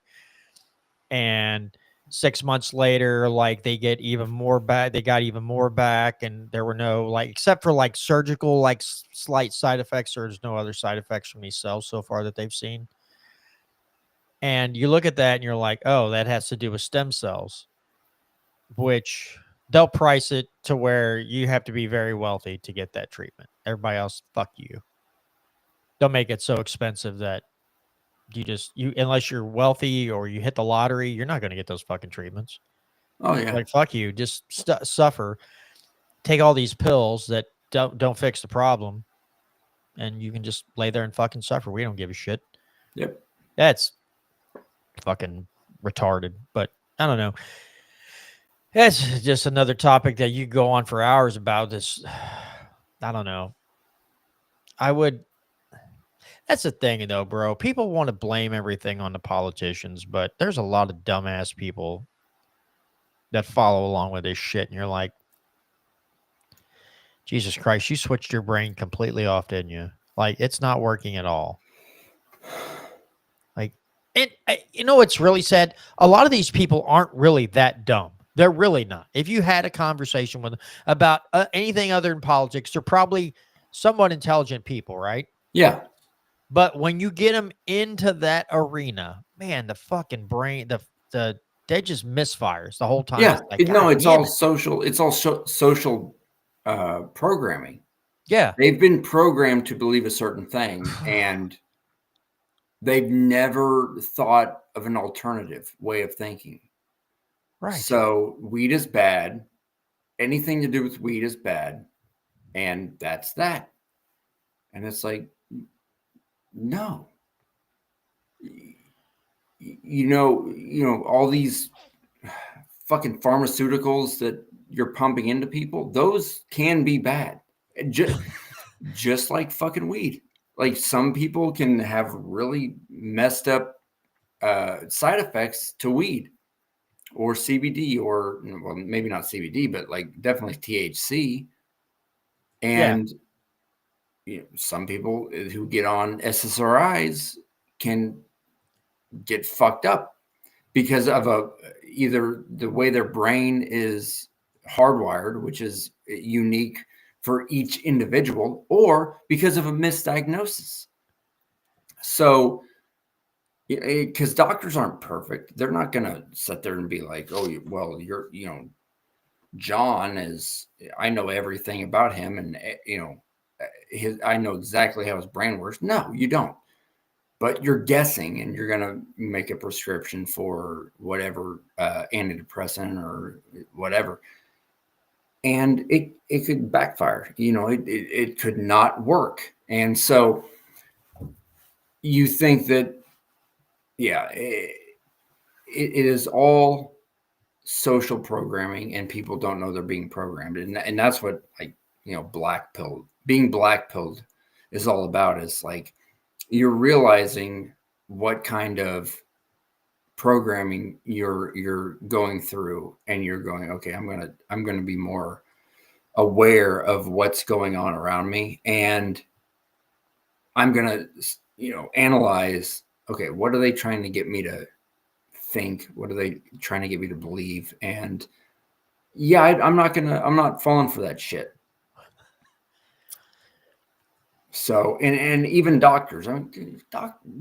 And 6 months later, like they get even more back. They got even more back, and there were no like, except for like surgical, like slight side effects. There's no other side effects from these cells so far that they've seen. And you look at that and you're like, oh, that has to do with stem cells, which they'll price it to where you have to be very wealthy to get that treatment. Everybody else, fuck you. They'll make it so expensive that unless you're wealthy or you hit the lottery, you're not going to get those fucking treatments. Oh yeah. Like, fuck you. Just suffer. Take all these pills that don't fix the problem, and you can just lay there and fucking suffer. We don't give a shit. Yep. That's fucking retarded, but I don't know. That's just another topic that you go on for hours about this. I don't know. That's the thing though, bro. People want to blame everything on the politicians, but there's a lot of dumbass people that follow along with this shit. And you're like, Jesus Christ, you switched your brain completely off, didn't you? Like, it's not working at all. Like, and you know what's really sad? A lot of these people aren't really that dumb. They're really not. If you had a conversation with them about anything other than politics, they're probably somewhat intelligent people, right? Yeah. But when you get them into that arena, man, the fucking brain, they just misfires the whole time. Yeah. It's like, It's all social. It's all social programming. Yeah. They've been programmed to believe a certain thing, and they've never thought of an alternative way of thinking. Right. So weed is bad. Anything to do with weed is bad. And that's that. And it's like, no. You know, all these fucking pharmaceuticals that you're pumping into people, those can be bad. Just like fucking weed. Like, some people can have really messed up side effects to weed or CBD, or, well, maybe not CBD, but like definitely THC. And some people who get on SSRIs can get fucked up because of either the way their brain is hardwired, which is unique for each individual, or because of a misdiagnosis. So, because doctors aren't perfect, they're not going to sit there and be like, oh, well, John is, I know everything about him, and I know exactly how his brain works. No, you don't. But you're guessing, and you're going to make a prescription for whatever antidepressant or whatever, and it could backfire. It could not work, and so you think that, yeah, it is all social programming, and people don't know they're being programmed, and that's what being black pilled is all about. Is like you're realizing what kind of programming you're going through, and you're going, okay, I'm gonna be more aware of what's going on around me, and I'm gonna analyze, okay, what are they trying to get me to think? What are they trying to get me to believe? And yeah, I'm not falling for that shit. So, and even doctors,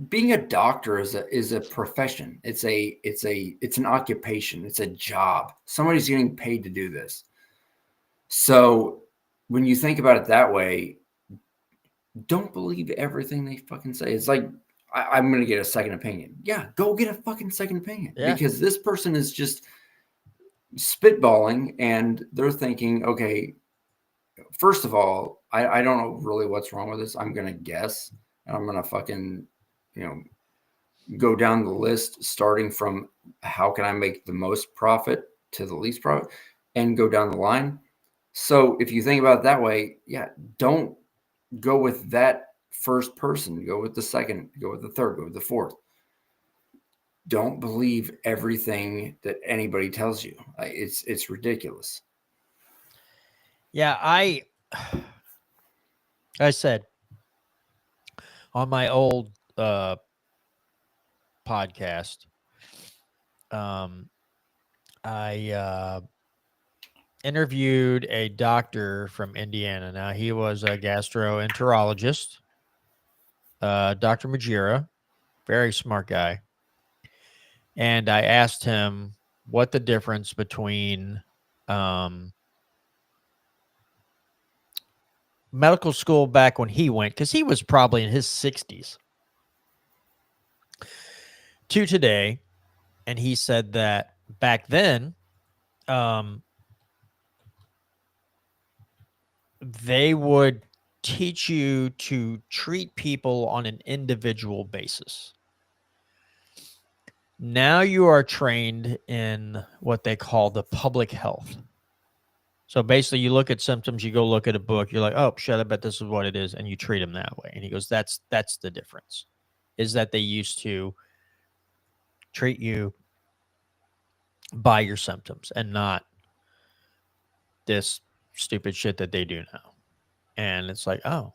being a doctor is a profession. It's an occupation. It's a job. Somebody's getting paid to do this. So when you think about it that way, don't believe everything they fucking say. It's like, I'm going to get a second opinion. Yeah, go get a fucking second opinion, because this person is just spitballing, and they're thinking, okay, first of all, I don't know really what's wrong with this. I'm going to guess, and I'm going to fucking, go down the list, starting from how can I make the most profit to the least profit, and go down the line. So if you think about it that way, yeah, don't go with that first person. Go with the second, go with the third, go with the fourth. Don't believe everything that anybody tells you. It's ridiculous. Yeah, I said on my old podcast, I interviewed a doctor from Indiana. Now, he was a gastroenterologist, Dr. Majira, very smart guy. And I asked him what the difference between medical school back when he went, because he was probably in his 60s, to today. And he said that back then, they would teach you to treat people on an individual basis. Now you are trained in what they call the public health. So basically, you look at symptoms, you go look at a book, you're like, oh, shit, I bet this is what it is, and you treat them that way. And he goes, that's the difference, is that they used to treat you by your symptoms and not this stupid shit that they do now. And it's like, oh,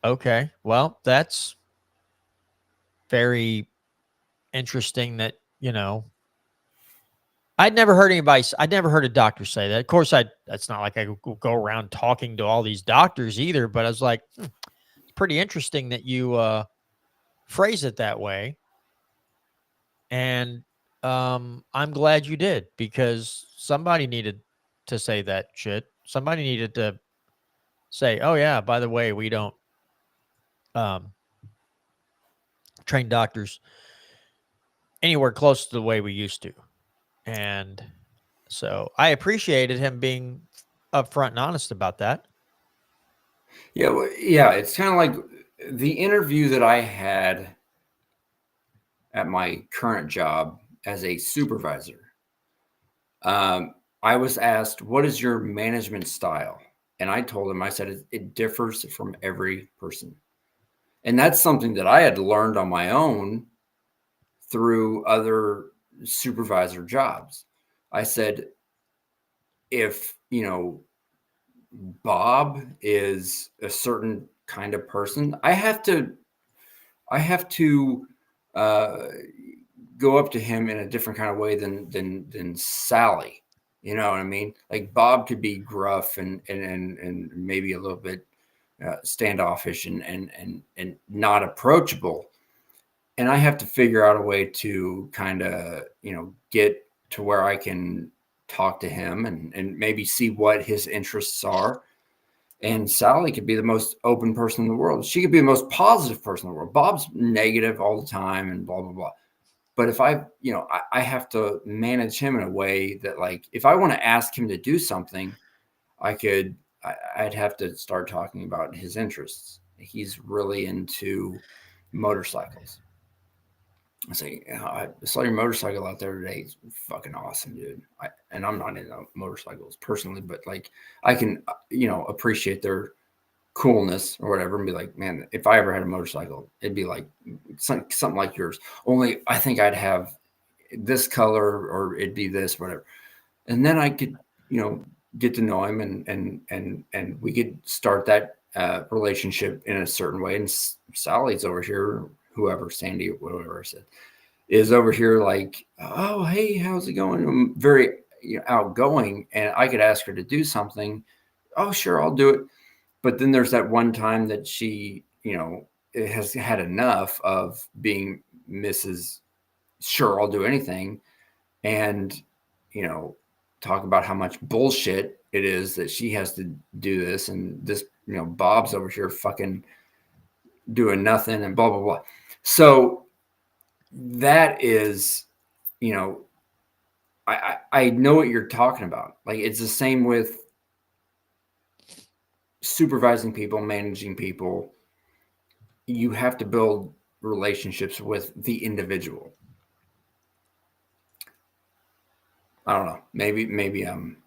okay, well, that's very interesting that, I'd never heard a doctor say that. Of course, that's not like I go around talking to all these doctors either, but I was like, it's pretty interesting that you phrase it that way. And I'm glad you did, because somebody needed to say that shit. Somebody needed to say, oh yeah, by the way, we don't train doctors anywhere close to the way we used to. And so I appreciated him being upfront and honest about that. Yeah, well, yeah, it's kind of like the interview that I had at my current job as a supervisor. I was asked, what is your management style? And I told him, I said, it differs from every person. And that's something that I had learned on my own through other supervisor jobs. I said, if, Bob is a certain kind of person. I have to go up to him in a different kind of way than Sally. You know what I mean? Like Bob could be gruff and maybe a little bit standoffish and not approachable. And I have to figure out a way to kind of, get to where I can talk to him and maybe see what his interests are. And Sally could be the most open person in the world. She could be the most positive person in the world. Bob's negative all the time and blah, blah, blah. But if I have to manage him in a way that, like, if I want to ask him to do something, I'd have to start talking about his interests. He's really into motorcycles. I say, I saw your motorcycle out there today. It's fucking awesome, dude. And I'm not into motorcycles personally, but like I can, appreciate their coolness or whatever and be like, man, if I ever had a motorcycle, it'd be like something like yours. Only I think I'd have this color or it'd be this, whatever. And then I could, get to know him and we could start that relationship in a certain way. And Sally's over here, whoever, Sandy, whatever I said, is over here like, oh, hey, how's it going? I'm very outgoing, and I could ask her to do something. Oh, sure, I'll do it. But then there's that one time that she, has had enough of being Mrs. Sure, I'll do anything. And, talk about how much bullshit it is that she has to do this. And this, Bob's over here fucking doing nothing and blah, blah, blah. So that is, I know what you're talking about. Like, it's the same with supervising people, managing people. You have to build relationships with the individual. I don't know. Maybe I'm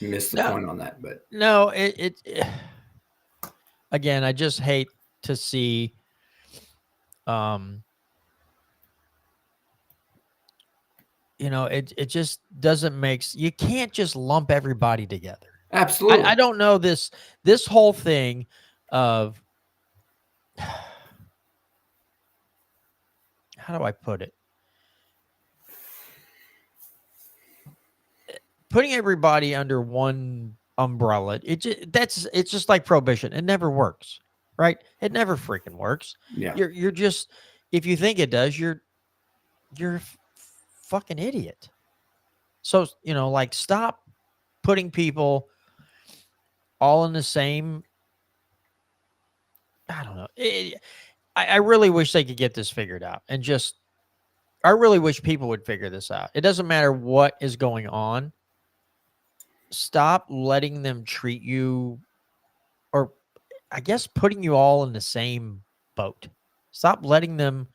missed the point on that, but no, it again, I just hate to see it just doesn't you can't just lump everybody together. Absolutely. I don't know this whole thing of how do I put it? Putting everybody under one umbrella, it's just like prohibition. It never works, right? It never freaking works. Yeah. You're just, if you think it does, you're a fucking idiot. So, like, stop putting people all in the same. I don't know. I really wish they could get this figured out, and I really wish people would figure this out. It doesn't matter what is going on. Stop letting them treat you, or I guess putting you all in the same boat. Stop letting them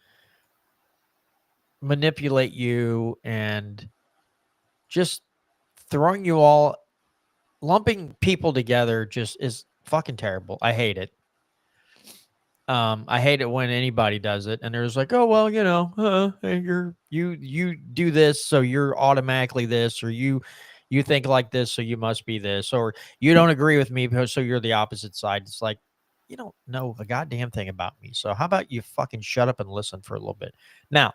manipulate you and just throwing you all, lumping people together just is fucking terrible. I hate it. I hate it when anybody does it, and there's like, oh well, you do this, so you're automatically this, or you think like this, so you must be this, or you don't agree with me because so you're the opposite side. It's like, you don't know a goddamn thing about me. So how about you fucking shut up and listen for a little bit? Now,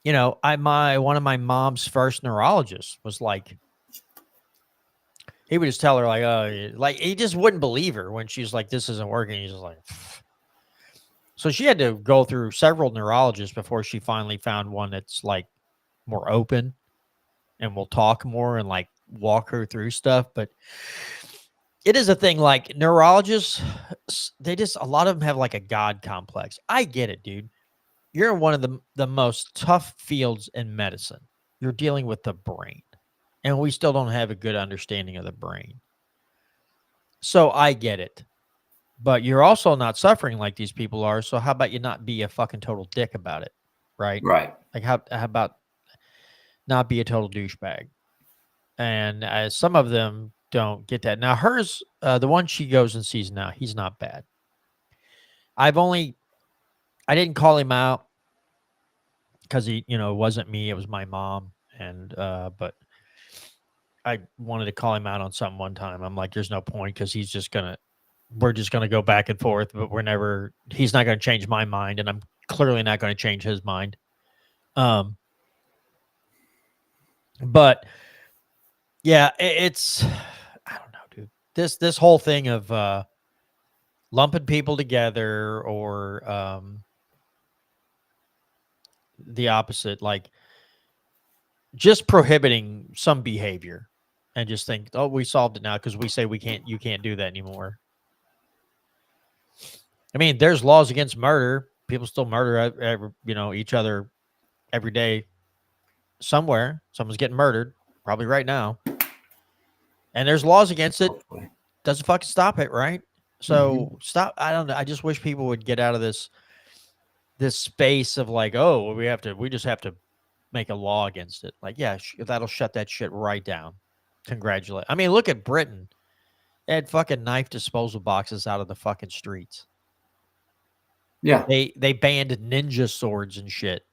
one of my mom's first neurologists was like, he would just tell her like, oh, like he just wouldn't believe her when she's like, this isn't working. He's just like, pfft. So she had to go through several neurologists before she finally found one that's like more open and will talk more and like walk her through stuff. But it is a thing, like neurologists, a lot of them have like a God complex. I get it, dude. You're in one of the most tough fields in medicine. You're dealing with the brain. And we still don't have a good understanding of the brain. So I get it. But you're also not suffering like these people are. So how about you not be a fucking total dick about it? Right? Right. Like how about not be a total douchebag? And some of them don't get that. Now hers, the one she goes and sees now, he's not bad. I didn't call him out because he, it wasn't me. It was my mom. And, but I wanted to call him out on something one time. I'm like, there's no point because he's just going to we're just going to go back and forth, but he's not going to change my mind, and I'm clearly not going to change his mind. But yeah, it's, I don't know, dude. This whole thing of lumping people together or the opposite, like just prohibiting some behavior and just think, oh, we solved it now because we say you can't do that anymore. I mean, there's laws against murder. People still murder, each other every day somewhere. Someone's getting murdered, probably right now. And there's laws against it. Hopefully. Doesn't fucking stop it, right? So stop. I don't know. I just wish people would get out of this space of like, oh, we just have to make a law against it. Like, yeah, that'll shut that shit right down. Congratulate. I mean, look at Britain. They had fucking knife disposal boxes out of the fucking streets. Yeah. They banned ninja swords and shit.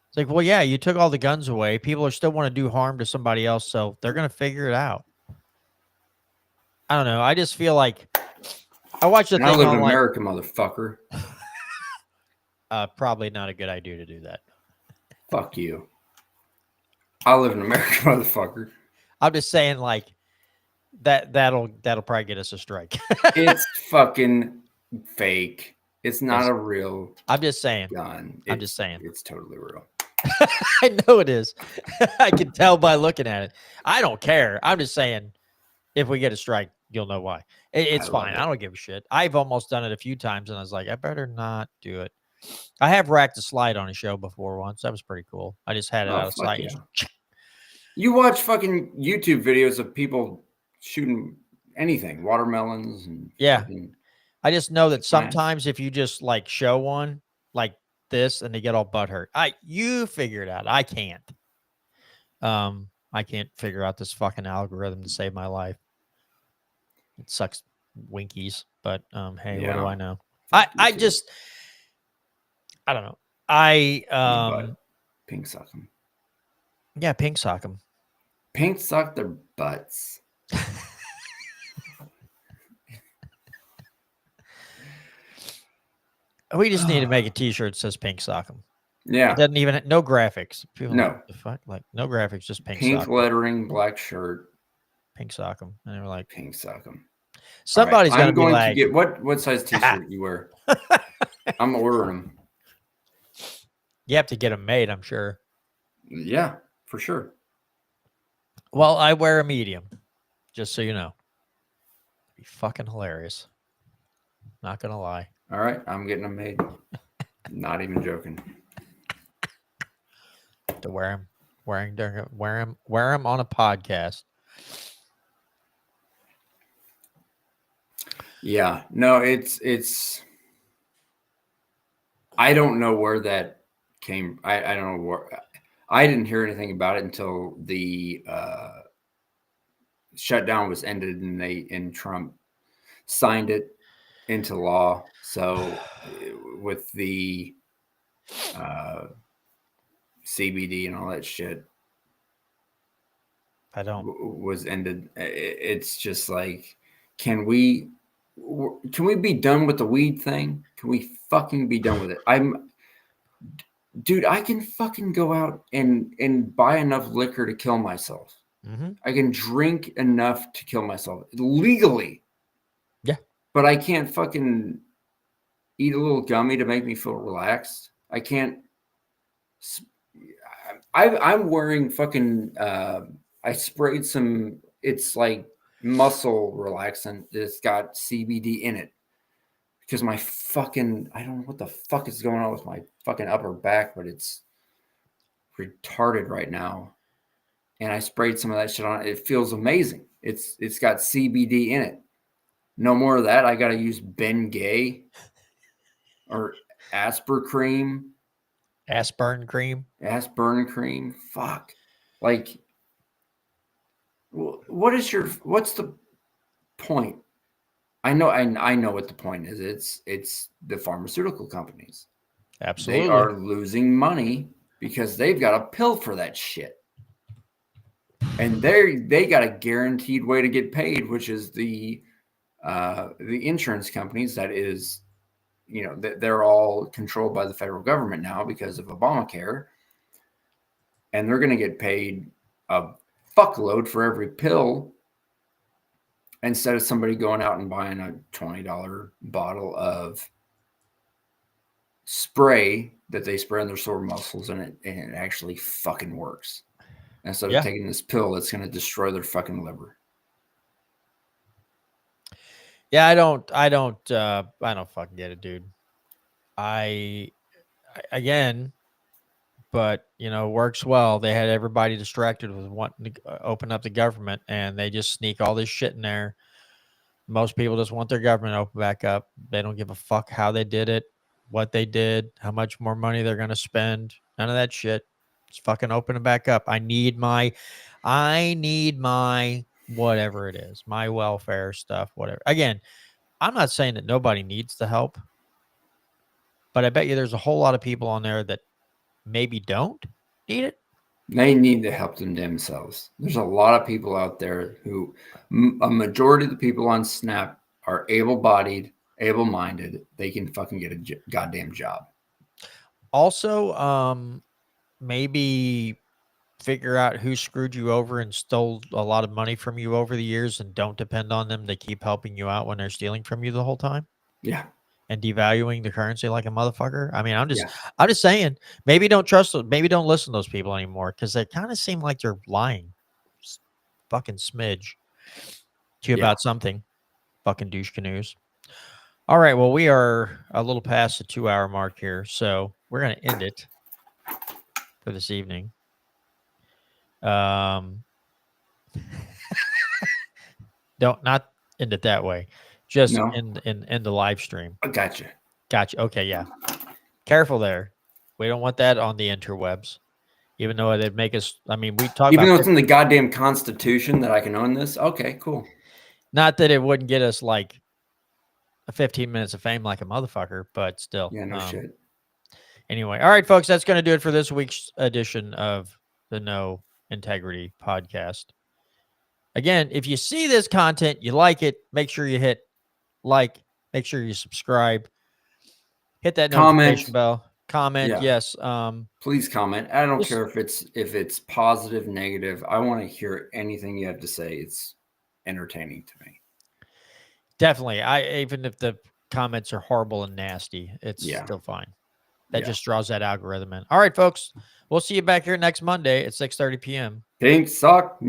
It's like, well, yeah, you took all the guns away. People are still want to do harm to somebody else, so they're going to figure it out. I don't know. I just feel like I watched the thing I live on in like, America, motherfucker. Probably not a good idea to do that. Fuck you. I live in America, motherfucker. I'm just saying, like, that'll probably get us a strike. It's fucking fake. It's not a real. I'm just saying. Gun. I'm just saying. It's totally real. I know it is. I can tell by looking at it. I don't care. I'm just saying, if we get a strike, you'll know why. It's fine. I don't give a shit. I've almost done it a few times, and I was like, I better not do it. I have racked a slide on a show before once. That was pretty cool. I just had it out of sight. Yeah. You watch fucking YouTube videos of people shooting anything, watermelons and fucking... I just know that sometimes if you just like show one like this and they get all butthurt, you figure it out. I can't. I can't figure out this fucking algorithm to save my life. It sucks winkies, but hey, what do I know? I don't know. Pink sock them. Yeah, pink sock them. Pink sock their butts. We just need to make a T-shirt that says "Pink Sock 'em." Yeah, it doesn't even no graphics. People no, like, the fuck, like no graphics, just pink. Pink sock lettering, black shirt, pink sock 'em, and they were like, "Pink sock 'em." Somebody's right, going to get what size T-shirt you wear? I'm ordering them. You have to get them made, I'm sure. Yeah, for sure. Well, I wear a medium, just so you know. It'd be fucking hilarious. Not gonna lie. All right, I'm getting them made. Not even joking. To wear them on a podcast. Yeah, no, it's. I don't know where that came. I don't know where. I didn't hear anything about it until the shutdown was ended and Trump signed it into law. So with the CBD and all that shit, was ended. It's just like, can we be done with the weed thing? Can we fucking be done with it? Dude, I can fucking go out and buy enough liquor to kill myself. Mm-hmm. I can drink enough to kill myself legally. Yeah. But I can't fucking eat a little gummy to make me feel relaxed. I can't. I'm wearing fucking, I sprayed some, it's like muscle relaxant that's got CBD in it. Because my fucking, I don't know what the fuck is going on with my fucking upper back, but it's retarded right now. And I sprayed some of that shit on it. It feels amazing. It's got CBD in it. No more of that. I got to use Bengay or Aspirin cream. Aspirin cream. Fuck. Like, what's the point? I know what the point is. It's the pharmaceutical companies. Absolutely. They are losing money because they've got a pill for that shit. And they got a guaranteed way to get paid, which is the the insurance companies, that is, they're all controlled by the federal government now because of Obamacare, and they're going to get paid a fuckload for every pill instead of somebody going out and buying a $20 bottle of spray that they spray on their sore muscles, and it actually fucking works, instead of taking this pill that's going to destroy their fucking liver. Yeah, I don't fucking get it, dude. Again, but works well. They had everybody distracted with wanting to open up the government, and they just sneak all this shit in there. Most people just want their government open back up. They don't give a fuck how they did it, what they did, how much more money they're going to spend. None of that shit. Just fucking open it back up. I need my whatever it is, my welfare stuff, whatever. Again, I'm not saying that nobody needs the help, but I bet you there's a whole lot of people on there that maybe don't need it. They need to help themselves. There's a lot of people out there who, a majority of the people on Snap are able-bodied, able-minded. They can fucking get a goddamn job. Also, maybe figure out who screwed you over and stole a lot of money from you over the years, and don't depend on them to keep helping you out when they're stealing from you the whole time. Yeah. And devaluing the currency like a motherfucker. I mean, I'm just saying, maybe don't trust them. Maybe don't listen to those people anymore, because they kind of seem like they're lying. Just fucking smidge to you about something. Fucking douche canoes. All right. Well, we are a little past the 2-hour mark here, so we're going to end it for this evening. Don't not end it that way. Just in the live stream. I gotcha. Okay, yeah. Careful there. We don't want that on the interwebs. Even though it'd make us. I mean, we talk. Even though it's in the goddamn Constitution that I can own this. Okay, cool. Not that it wouldn't get us like a 15 minutes of fame like a motherfucker, but still. Yeah, no shit. Anyway, all right, folks, that's going to do it for this week's edition of the No Integrity Podcast. Again, if you see this content, you like it, make sure you hit like, make sure you subscribe, hit that notification bell, comment. Yes. Please comment. I don't care if it's positive, negative. I want to hear anything you have to say. It's entertaining to me. Definitely. Even if the comments are horrible and nasty, it's still fine. That just draws that algorithm in. All right, folks. We'll see you back here next Monday at 6:30 p.m. Pink sock.